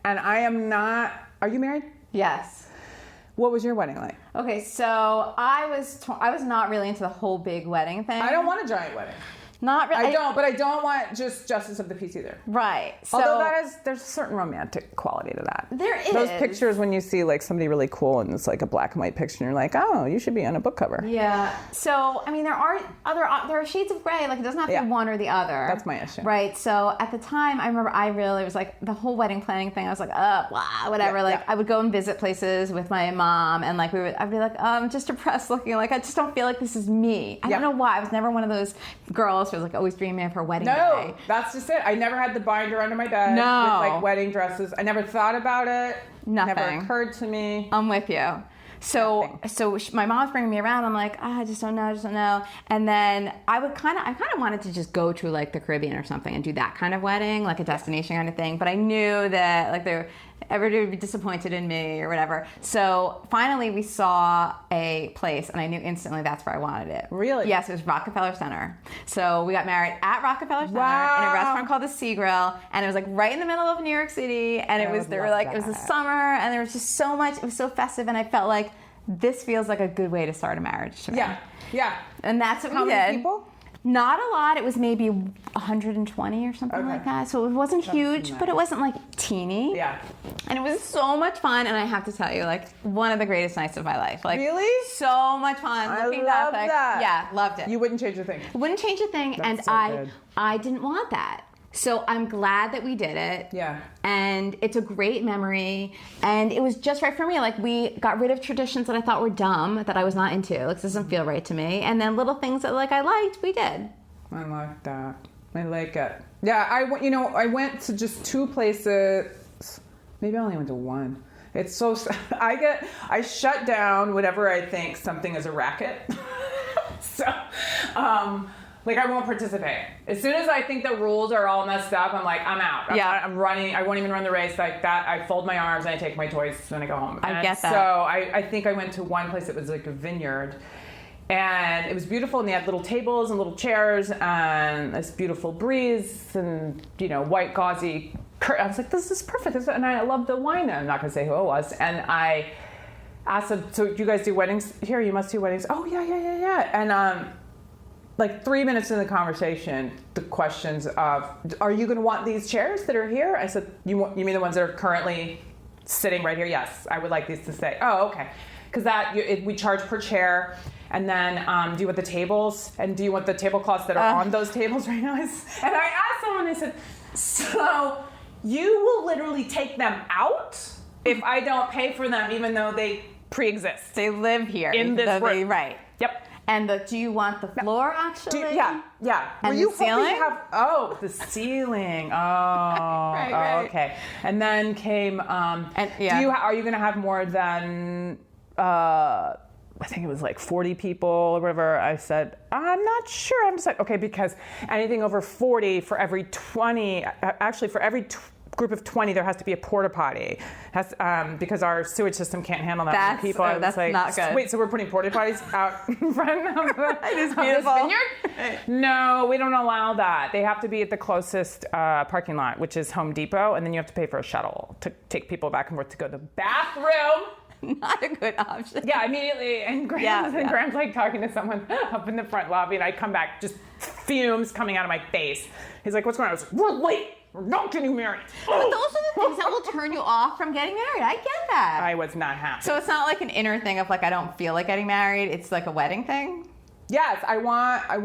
And I am not... Are you married?
Yes.
What was your wedding like?
Okay, so I was not really into the whole big wedding thing.
I don't want a giant wedding.
Not really.
But I don't want just justice of the peace either.
Right. So,
although there's a certain romantic quality to that.
There is.
Those pictures when you see like somebody really cool and it's like a black and white picture and you're like, oh, you should be on a book cover.
Yeah. So, I mean, there are shades of gray. Like, it doesn't have to be one or the other.
That's my issue.
Right. So, at the time, I remember I really was like, the whole wedding planning thing, I was like, blah, whatever. I would go and visit places with my mom, and like I'd be like, I'm just depressed looking. Like, I just don't feel like this is me. I don't know why. I was never one of those girls who was like always dreaming of her wedding day.
No, that's just it. I never had the binder under my bed with like wedding dresses. I never thought about it.
Nothing.
Never occurred to me.
I'm with you. So my mom was bringing me around. I'm like, I just don't know. And then I kind of wanted to just go to like the Caribbean or something and do that kind of wedding, like a destination kind of thing. But I knew that like everybody would be disappointed in me or whatever. So finally we saw a place, and I knew instantly that's where I wanted it.
Really?
Yes, it was Rockefeller Center. So we got married at Rockefeller Center in a restaurant called the Sea Grill, and it was like right in the middle of New York City, and it was the summer, and there was just so much. It was so festive, and I felt like this feels like a good way to start a marriage to me.
Yeah.
And that's what we did.
How many people?
Not a lot. It was maybe 120 or something like that. So it wasn't huge, but it wasn't like teeny.
Yeah.
And it was so much fun. And I have to tell you, like, one of the greatest nights of my life. Like,
really?
So much fun.
I love that.
Yeah, loved it.
You wouldn't change a thing.
Wouldn't change a thing.
That's
and
so good.
I didn't want that. So I'm glad that we did it.
Yeah.
And it's a great memory. And it was just right for me. Like, we got rid of traditions that I thought were dumb, that I was not into. Like, this doesn't feel right to me. And then little things that like I liked, we did.
I like that. I like it. Yeah, I went to just 2 places. Maybe I only went to 1. It's so I shut down whenever I think something is a racket. So, like, I won't participate. As soon as I think the rules are all messed up, I'm like, I'm out. I'm running. I won't even run the race like that. I fold my arms and I take my toys when I go home.
I get that.
So I think I went to one place that was like a vineyard. And it was beautiful, and they had little tables and little chairs and this beautiful breeze and, white gauzy curtain. I was like, this is perfect. And I love the wine. I'm not going to say who it was. And I asked them, so do you guys do weddings here? You must do weddings. Oh, yeah. And like 3 minutes in the conversation, the questions of, are you going to want these chairs that are here? I said, you mean the ones that are currently sitting right here? Yes, I would like these to stay. Oh, okay. because we charge per chair. And then, do you want the tables? And do you want the tablecloths that are on those tables right now? And I asked someone, I said, so you will literally take them out if I don't pay for them, even though they pre-exist?
They live here.
In this room.
Right.
Yep.
And do you want the floor, actually?
Yeah.
And
Were
the ceiling?
The ceiling. Oh,
right.
Okay. And then came, are you going to have more than, I think it was like 40 people or whatever. I said, I'm not sure. I'm just like, okay, because anything over 40, for every 20, actually for every group of 20, there has to be a porta potty. Because our sewage system can't handle that many people.
That's like, not good.
Wait, so we're putting porta potties out in front of
this beautiful
vineyard? No, we don't allow that. They have to be at the closest parking lot, which is Home Depot, and then you have to pay for a shuttle to take people back and forth to go to the bathroom.
Not a good option.
Yeah, immediately. And Graham's like talking to someone up in the front lobby, and I come back, just fumes coming out of my face. He's like, what's going on? I was like, we're late. We're not getting married.
But those are the things that will turn you off from getting married. I get that.
I was not happy.
So it's not like an inner thing of like, I don't feel like getting married. It's like a wedding thing?
Yes, I want. It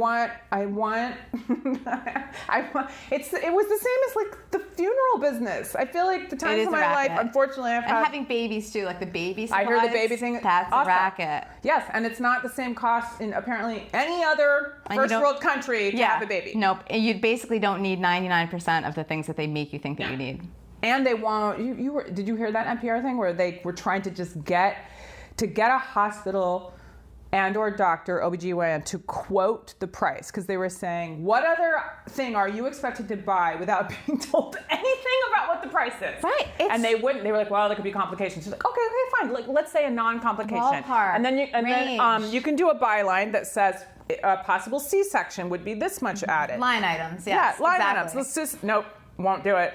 was the same as like the funeral business. I feel like the times of my life, unfortunately, I've had.
And having babies too, like the baby supplies.
I heard the baby thing.
That's
awesome.
a racket.
Yes, and it's not the same cost in apparently any other first world country to have a baby.
Nope. You basically don't need 99% of the things that they make you think that you need.
And they won't. Did you hear that NPR thing where they were trying to just get a hospital and or doctor, OBGYN, to quote the price, because they were saying, what other thing are you expected to buy without being told anything about what the price is?
Right.
And they wouldn't. They were like, well, there could be complications. She's like, okay, fine. Like, let's say a non-complication.
Ballpark,
and then you can do a byline that says a possible C-section would be this much added.
Line items, yes.
Yeah, line
exactly.
items. Let's just, nope, won't do it.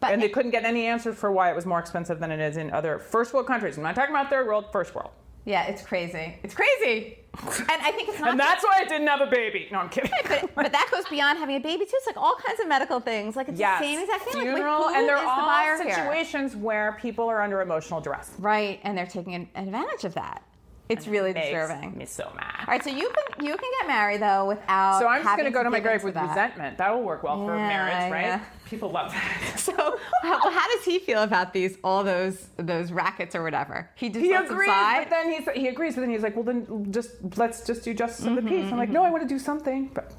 And they couldn't get any answers for why it was more expensive than it is in other first world countries. I'm not talking about third world, first world.
Yeah, it's crazy. It's crazy. And I think it's not.
And that's why I didn't have a baby. No, I'm kidding.
But that goes beyond having a baby too. It's like all kinds of medical things. Like it's the same exact thing.
Funeral,
like
and they're
is
all
the buyer
situations where people are under emotional duress.
Right, and they're taking advantage of that. It's really disturbing.
Makes me so mad.
All right, so you can get married though without.
So I'm just going to go to my
give
grave with
that.
resentment. That will work well for marriage, right?
Yeah.
People love that.
So, how does he feel about all those rackets or whatever? He agrees,
but then he agrees, but then he's like, well, then let's just do justice of the peace. I'm like, no, I want to do something, but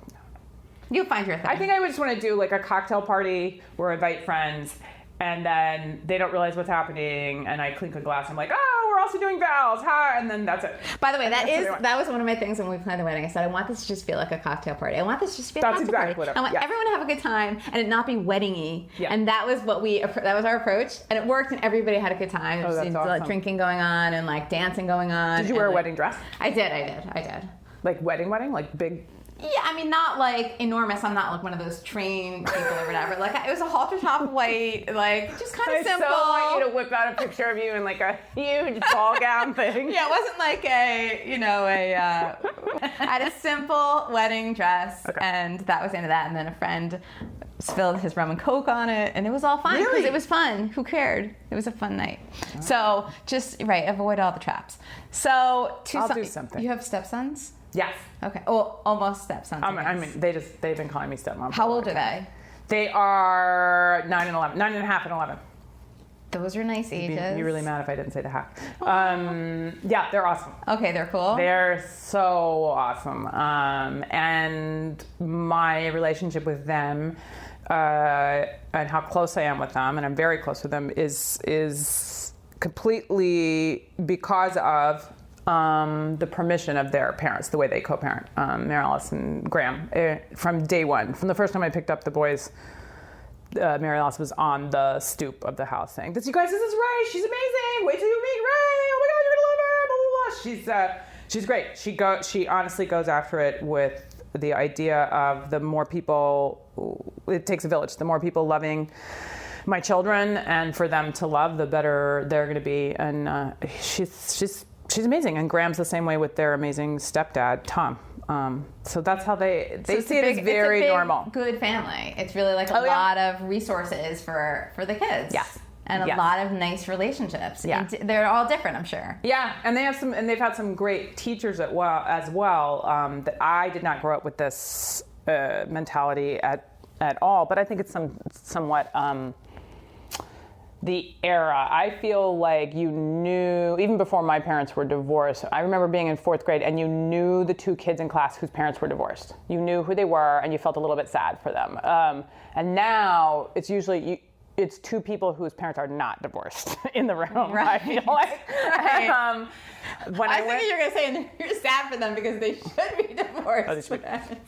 you'll find your thing.
I think I would just want to do like a cocktail party where I invite friends. And then they don't realize what's happening, and I clink a glass. I'm like, oh, we're also doing vows, and then that's it.
By the way, that was one of my things when we planned the wedding. I said, I want this to just feel like a cocktail party. I want this to just be a cocktail party. I want everyone to have a good time and it not be wedding-y. Yeah. And that was that was our approach, and it worked, and everybody had a good time.
Oh, that's awesome.
Like drinking going on and like dancing going on.
Did you wear a wedding dress?
I did.
Like wedding, like big.
Yeah, I mean, not like enormous. I'm not like one of those trained people or whatever. Like, it was a halter top white, like, just kind of simple.
I so want you to whip out a picture of you in like a huge ball gown thing.
Yeah, it wasn't like I had a simple wedding dress, and that was the end of that. And then a friend spilled his rum and coke on it, and it was all fine because it was fun. Who cared? It was a fun night. Oh. So just avoid all the traps. So
I'll do something.
You have stepsons?
Yes.
Okay. Oh, almost stepsons.
I mean, they've been calling me stepmom.
How old are they?
They are 9 and 11. 9 and a half and 11.
Those are nice ages.
You'd be really mad if I didn't say the half. Yeah, they're awesome.
Okay, they're cool.
They're so awesome. And my relationship with them and how close I am with them, and I'm very close with them, is completely because of the permission of their parents, the way they co-parent, Mary Alice and Graham, from day one. From the first time I picked up the boys, Mary Alice was on the stoop of the house saying, "You guys, this is Ray. She's amazing. Wait till you meet Ray. Oh my God, you're gonna love her." Blah, blah, blah. She's great. She honestly goes after it with the idea of the more people, it takes a village. The more people loving my children, and for them to love, the better they're gonna be. And she's amazing, and Graham's the same way with their amazing stepdad, Tom. So that's how they see it as very normal.
Good family. It's really like a lot of resources for the kids.
Yes.
and a lot of nice relationships.
Yeah.
And they're all different, I'm sure.
Yeah, and they've had some great teachers as well. That I did not grow up with this mentality at all, but I think it's somewhat the era. I feel like you knew, even before my parents were divorced, I remember being in 4th grade and you knew the 2 kids in class whose parents were divorced. You knew who they were and you felt a little bit sad for them. And now it's usually, it's 2 people whose parents are not divorced in the room,
Right.
I feel like.
Right.
When
I was thinking you were going to say you're sad for them because they should be divorced.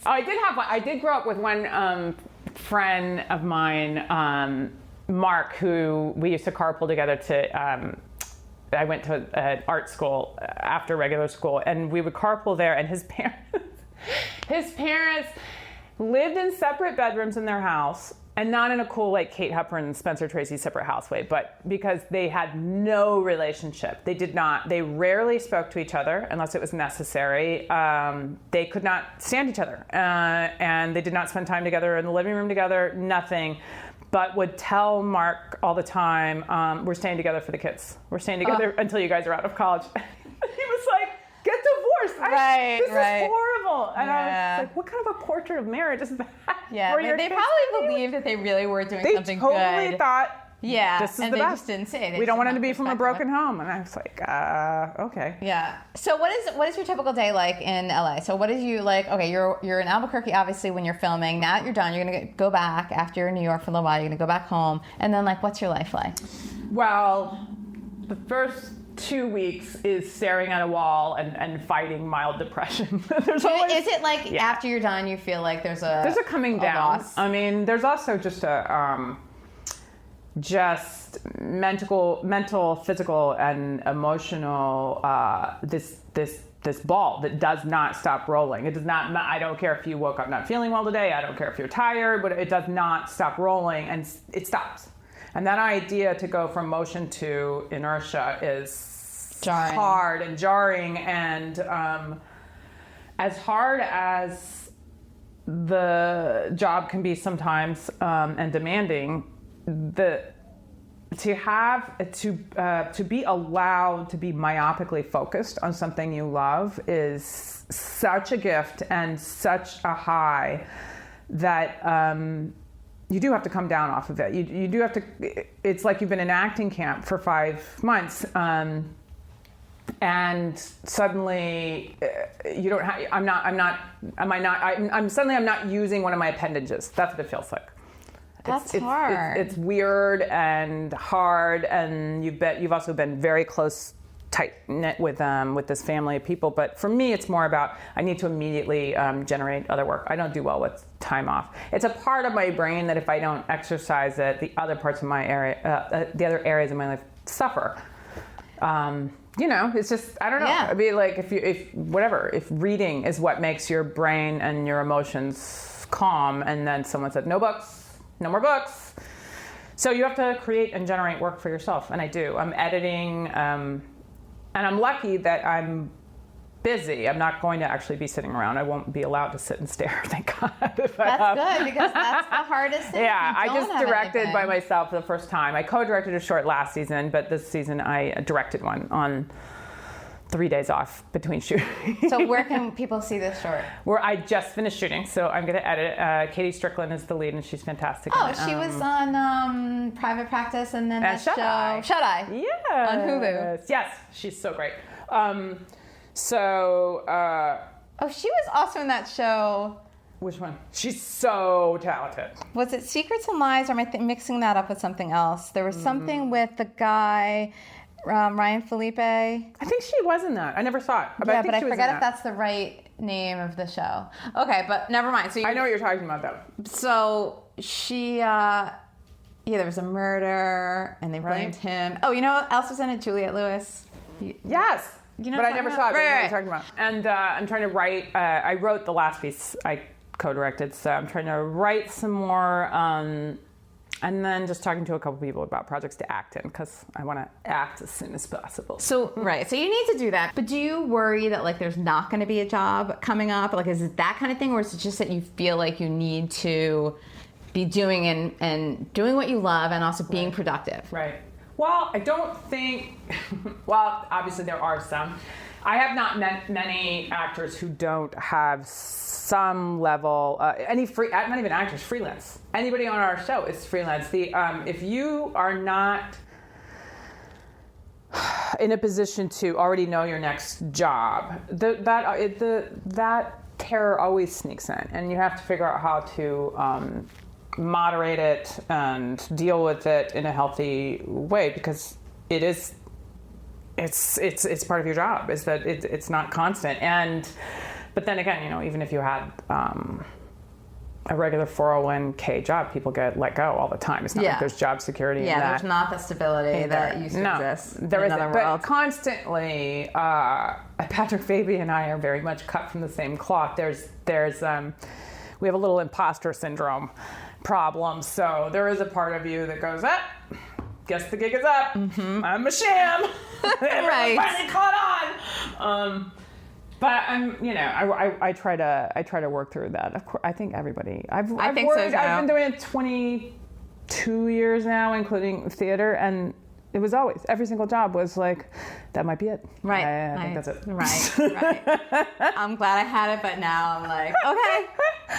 I did grow up with one friend of mine, Mark, who we used to carpool together to, I went to an art school after regular school, and we would carpool there, and his parents lived in separate bedrooms in their house, and not in a cool, like, Kate Hepburn and Spencer Tracy separate house way, but because they had no relationship. They rarely spoke to each other unless it was necessary. They could not stand each other, and they did not spend time together in the living room together, nothing. But would tell Mark all the time, we're staying together for the kids. We're staying together until you guys are out of college. He was like, get divorced. This is horrible. And I was like, what kind of a portrait of marriage is that?
Yeah, but they probably believed that they really were doing something good.
They totally thought, this is
and
the
they
best.
Just didn't say it.
We don't want him to be from a broken home. And I was like, okay.
Yeah. So what is your typical day like in LA? So what is you like? Okay, you're in Albuquerque obviously when you're filming. Now that you're done, you're gonna go back after you're in New York for a little while. You're gonna go back home, and then like, what's your life like?
Well, the first 2 weeks is staring at a wall and fighting mild depression. Is
it like after you're done, you feel like there's a
coming down?
Loss?
I mean, there's also just a just mental, physical, and emotional. This ball that does not stop rolling. It does not. I don't care if you woke up not feeling well today. I don't care if you're tired, but it does not stop rolling, and it stops. And that idea to go from motion to inertia is hard and jarring, and as hard as the job can be sometimes and demanding, to be allowed to be myopically focused on something you love is such a gift and such a high that you do have to come down off of it. You do have to. It's like you've been in acting camp for 5 months, and suddenly you don't have. I'm not using one of my appendages. That's what it feels like.
That's hard.
It's weird and hard, and you've also been very close, tight knit with this family of people. But for me, it's more about I need to immediately generate other work. I don't do well with time off. It's a part of my brain that if I don't exercise it, the other parts of my area, the other areas of my life suffer. It's just I don't know.
Yeah.
I mean, like if reading is what makes your brain and your emotions calm, and then someone said no books. No more books. So you have to create and generate work for yourself, and I do. I'm editing, and I'm lucky that I'm busy. I'm not going to actually be sitting around. I won't be allowed to sit and stare, thank God.
That's good, because that's the hardest thing.
Yeah, I just directed by myself for the first time. I co-directed a short last season, but this season I directed one on 3 days off between shooting.
So where can people see this short?
Where I just finished shooting, so I'm going to edit. Katie Strickland is the lead, and she's fantastic.
Oh, she was on Private Practice, and then that show. Shut Eye.
Yeah.
On Hulu.
Yes, she's so great.
She was also in that show.
Which one? She's so talented.
Was it Secrets and Lies, or am I mixing that up with something else? There was something with the guy... Ryan Felipe. I
think she was in that. I never saw it.
But I forget if that's the right name of the show. Okay, but never mind. So
I know what you're talking about, though.
So she, there was a murder, and they blamed him. Oh, you know what else was in it? Juliette Lewis.
Yes. But I never saw it. But I know what you're talking about. And I'm trying to write. I wrote the last piece I co-directed, so I'm trying to write some more. And then just talking to a couple people about projects to act in, because I want to act as soon as possible.
So you need to do that. But do you worry that like there's not going to be a job coming up? Like, is it that kind of thing, or is it just that you feel like you need to be doing and doing what you love and also being productive?
Right. Well, I don't think, well, obviously there are some. I have not met many actors who don't have some level, not even actors, freelance. Anybody on our show is freelance. If you are not in a position to already know your next job, that terror always sneaks in, and you have to figure out how to moderate it and deal with it in a healthy way, because it's part of your job, is that it's not constant. But then again, even if you had a regular 401k job, people get let go all the time. It's not like there's job security.
Yeah, there's not the stability that used to exist.
There isn't.
World.
But constantly, Patrick Fabian and I are very much cut from the same cloth. We have a little imposter syndrome problem. So there is a part of you that goes, guess the gig is up. Mm-hmm. I'm a sham.
Right.
Finally caught on. But I try to work through that. Of course, I think everybody. I think so too. I've been doing it 22 years now, including theater, and it was always, every single job was like, that might be it.
Right.
I think that's it.
Right. I'm glad I had it, but now I'm like, okay,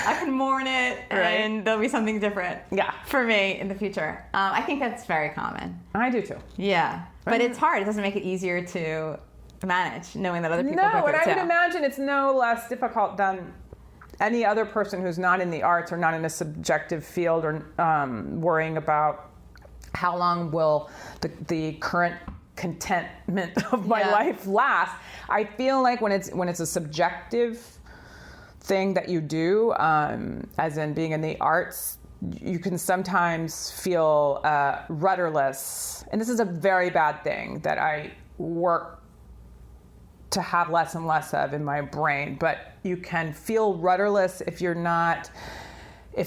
I can mourn it, and there'll be something different.
Yeah.
For me in the future. I think that's very common.
I do too.
Yeah. But it's hard. It doesn't make it easier to manage, knowing that other people go through it too.
No, and I would imagine it's no less difficult than any other person who's not in the arts or not in a subjective field, or worrying about how long will the current contentment of my life last. I feel like when it's a subjective thing that you do, as in being in the arts, you can sometimes feel rudderless. And this is a very bad thing that I work to have less and less of in my brain. But you can feel rudderless if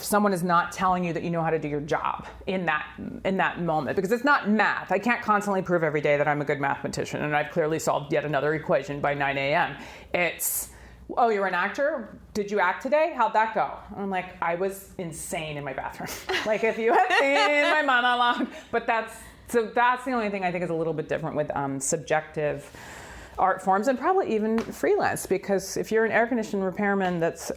someone is not telling you that you know how to do your job in that moment, because it's not math. I can't constantly prove every day that I'm a good mathematician, and I've clearly solved yet another equation by 9 a.m. It's, oh, you're an actor? Did you act today? How'd that go? I'm like, I was insane in my bathroom. Like, if you had seen my monologue. But that's the only thing I think is a little bit different with subjective art forms, and probably even freelance, because if you're an air conditioning repairman that's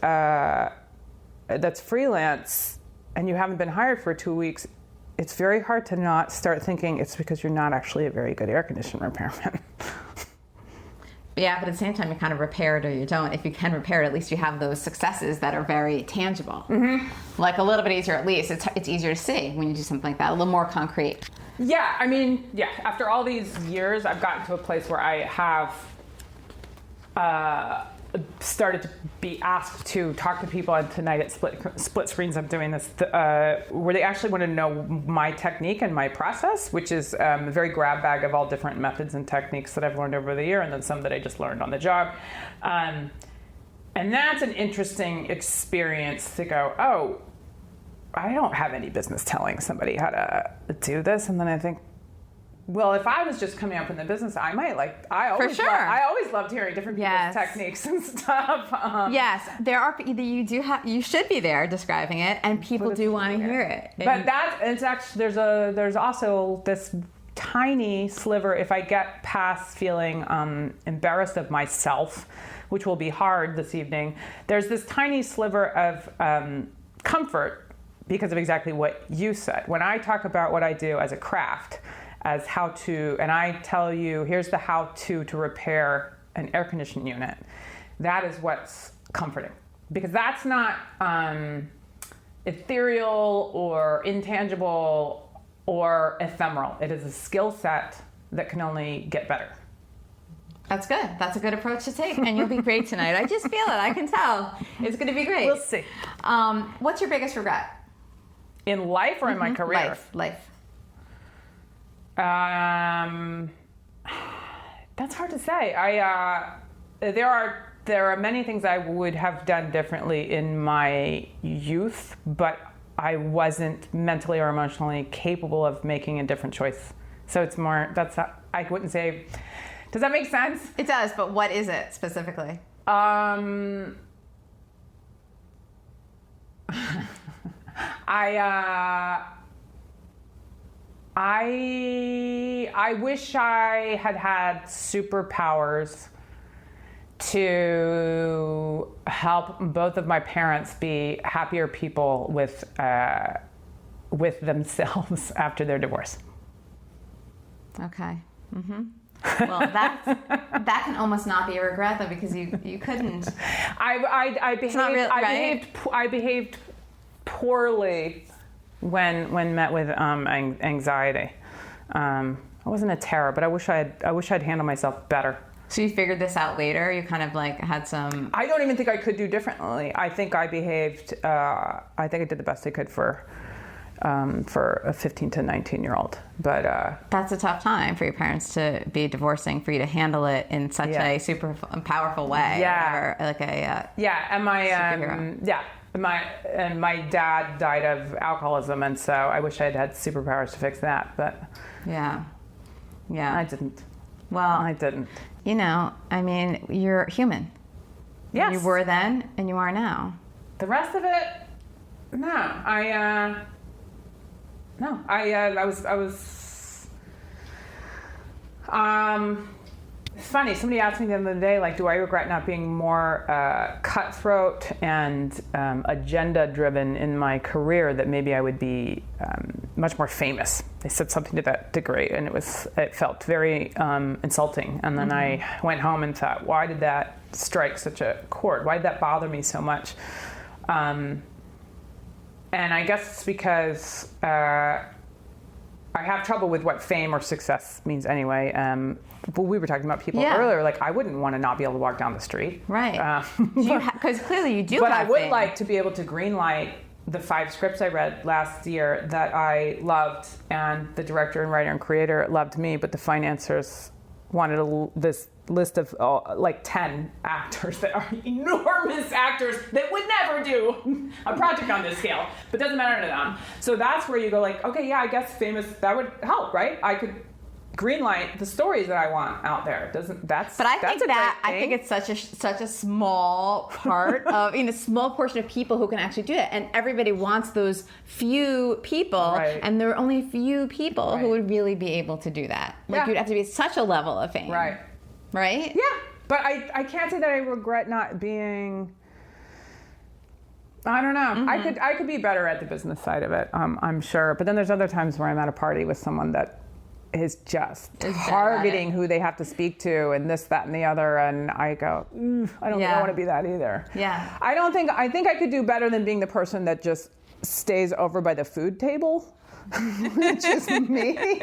freelance and you haven't been hired for 2 weeks, it's very hard to not start thinking it's because you're not actually a very good air conditioning repairman.
Yeah, but at the same time, you kind of repair it or you don't. If you can repair it, at least you have those successes that are very tangible. Mm-hmm. Like a little bit easier, at least. It's easier to see when you do something like that, a little more concrete.
Yeah, after all these years, I've gotten to a place where I have started to be asked to talk to people. And tonight at Split Screens, I'm doing this where they actually want to know my technique and my process, which is a very grab bag of all different methods and techniques that I've learned over the year, and then some that I just learned on the job. And that's an interesting experience to go, oh, I don't have any business telling somebody how to do this. And then I think, well, if I was just coming up in the business, I might I always loved hearing different people's techniques and stuff.
Yes, there are. You should be there describing it, and people do want to hear it.
But it's actually there's also this tiny sliver. If I get past feeling embarrassed of myself, which will be hard this evening, there's this tiny sliver of comfort because of exactly what you said. When I talk about what I do as a craft, as how to, and I tell you, here's the how-to to repair an air conditioning unit, that is what's comforting. Because that's not ethereal or intangible or ephemeral. It is a skill set that can only get better.
That's good. That's a good approach to take, and you'll be great tonight. I just feel it. I can tell. It's going to be great.
We'll see.
What's your biggest regret?
In life or in my career?
Life.
That's hard to say. There are many things I would have done differently in my youth, but I wasn't mentally or emotionally capable of making a different choice. So it's more, I wouldn't say, does that make sense?
It does, but what is it specifically?
I wish I had superpowers to help both of my parents be happier people with themselves after their divorce.
Okay. Well, that can almost not be a regret though, because you couldn't.
I behaved poorly when met with anxiety. I wasn't a terror, but I wish I'd handled myself better.
So you figured this out later? You kind of like had some...
I don't even think I could do differently. I think I behaved, I think I did the best I could for a 15 to 19-year-old. But
that's a tough time for your parents to be divorcing, for you to handle it in such a super powerful way.
Yeah.
Or like a
and my
superhero.
my dad died of alcoholism, and so I wish I'd had superpowers to fix that. But
yeah.
I didn't.
Well,
I didn't.
You know, I mean, you're human.
Yes.
You were then, and you are now.
The rest of it, no. I was. It's funny. Somebody asked me the other day, like, do I regret not being more cutthroat and agenda-driven in my career? That maybe I would be much more famous. They said something to that degree, and it felt very insulting. And then I went home and thought, why did that strike such a chord? Why did that bother me so much? And I guess it's because I have trouble with what fame or success means anyway. But we were talking about people earlier. Like, I wouldn't want to not be able to walk down the street.
Right. Because clearly you do.
But
have
I would
fame.
like to be able to greenlight the 5 scripts I read last year that I loved, and the director and writer and creator loved me, but the financiers wanted this list of like 10 actors that are enormous actors that would never do a project on this scale, but doesn't matter to them. So that's where you go like, okay, yeah, I guess famous, that would help, right? I could greenlight the stories that I want out there. I
think it's such a small part of, a small portion of people who can actually do it, and everybody wants those few people,
right.
And there are only a few people who would really be able to do that. Like you'd have to be at such a level of fame,
right?
Yeah,
but I can't say that I regret not being. I don't know. I could be better at the business side of it. I'm sure, but then there's other times where I'm at a party with someone that is just targeting who they have to speak to and this, that, and the other, and I go, I don't want to be that either.
Yeah.
I think I could do better than being the person that just stays over by the food table. It's just me. And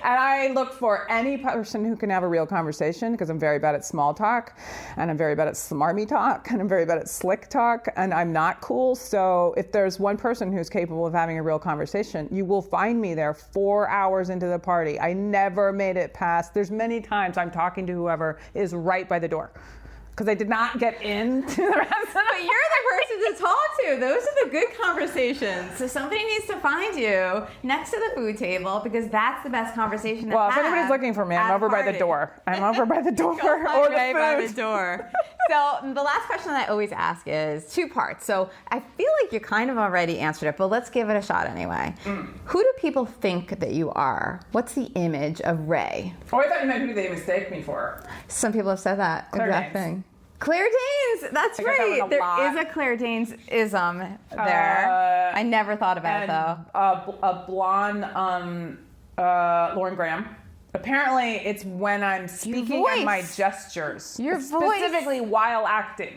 I look for any person who can have a real conversation, because I'm very bad at small talk, and I'm very bad at smarmy talk, and I'm very bad at slick talk, and I'm not cool. So if there's one person who's capable of having a real conversation, you will find me there 4 hours into the party. I never made it past. There's many times I'm talking to whoever is right by the door, because I did not get into the rest of the
But you're the person to talk to. Those are the good conversations. So somebody needs to find you next to the food table, because that's the best conversation to have.
Well, if anybody's looking for me, I'm over by the door. I'm over by the door or
right by
the
the
food.
door. So the last question that I always ask is 2 parts. So I feel like you kind of already answered it, but let's give it a shot anyway. Who do people think that you are? What's the image of Ray?
Oh, I thought you meant who they mistake me for.
Some people have said that
Claire
exact
Danes.
thing. Claire Danes, that's right. There is a Claire Danes-ism there. I never thought about it though.
A blonde Lauren Graham. Apparently, it's when I'm speaking and my gestures.
Your
specifically while acting.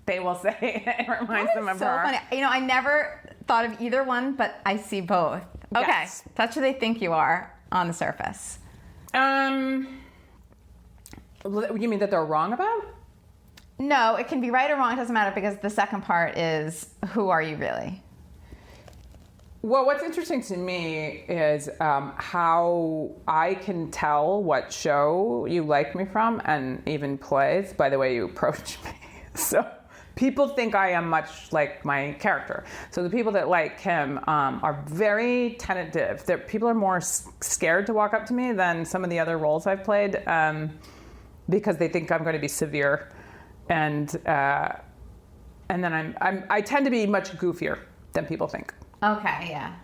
They will say it reminds them of
so
her.
Funny. I never thought of either one, but I see both. Okay,
Yes.
That's who they think you are on the surface.
You mean that they're wrong about?
No, it can be right or wrong. It doesn't matter, because the second part is, who are you really?
Well, what's interesting to me is how I can tell what show you like me from, and even plays, by the way you approach me. So people think I am much like my character. So the people that like Kim are very tentative. People are more scared to walk up to me than some of the other roles I've played, because they think I'm going to be severe. And then I tend to be much goofier than people think.
Okay, yeah.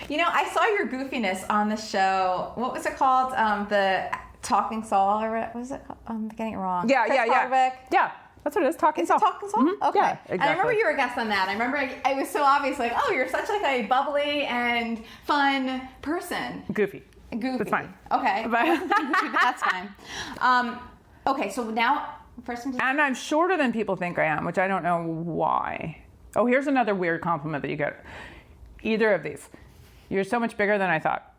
You know, I saw your goofiness on the show. What was it called? The Talking Saul, or what was it called? I'm getting it wrong.
Yeah.
Yeah.
That's what it is. Talking
Is it
Saul.
Talking Saul?
Mm-hmm.
Okay.
Yeah, exactly.
And I remember you were a guest on that. I remember it was so obvious, like, oh, you're such like a bubbly and fun person.
Goofy. That's fine.
Okay. But that's fine. Okay, so now, first one.
And I'm shorter than people think I am, which I don't know why. Oh, here's another weird compliment that you get. Either of these. You're so much bigger than I thought.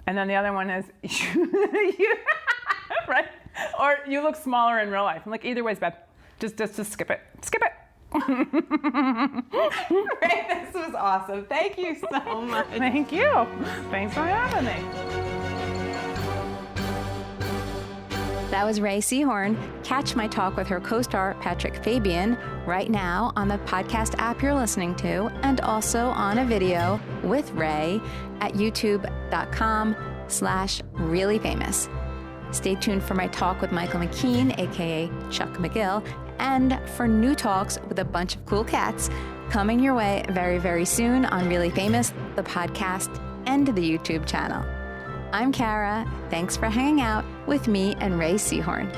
And then the other one is, right? Or you look smaller in real life. I'm like, either way's bad. Just skip it. Skip it.
Right, this was awesome. Thank you so much.
Thank you. Thanks for having me.
That was Rhea Seehorn. Catch my talk with her co-star Patrick Fabian right now on the podcast app you're listening to, and also on a video with Rhea at youtube.com/reallyfamous. Stay tuned for my talk with Michael McKean, aka Chuck McGill, and for new talks with a bunch of cool cats coming your way very, very soon on Really Famous, the podcast, and the YouTube channel. I'm Kara. Thanks for hanging out with me and Rhea Seehorn.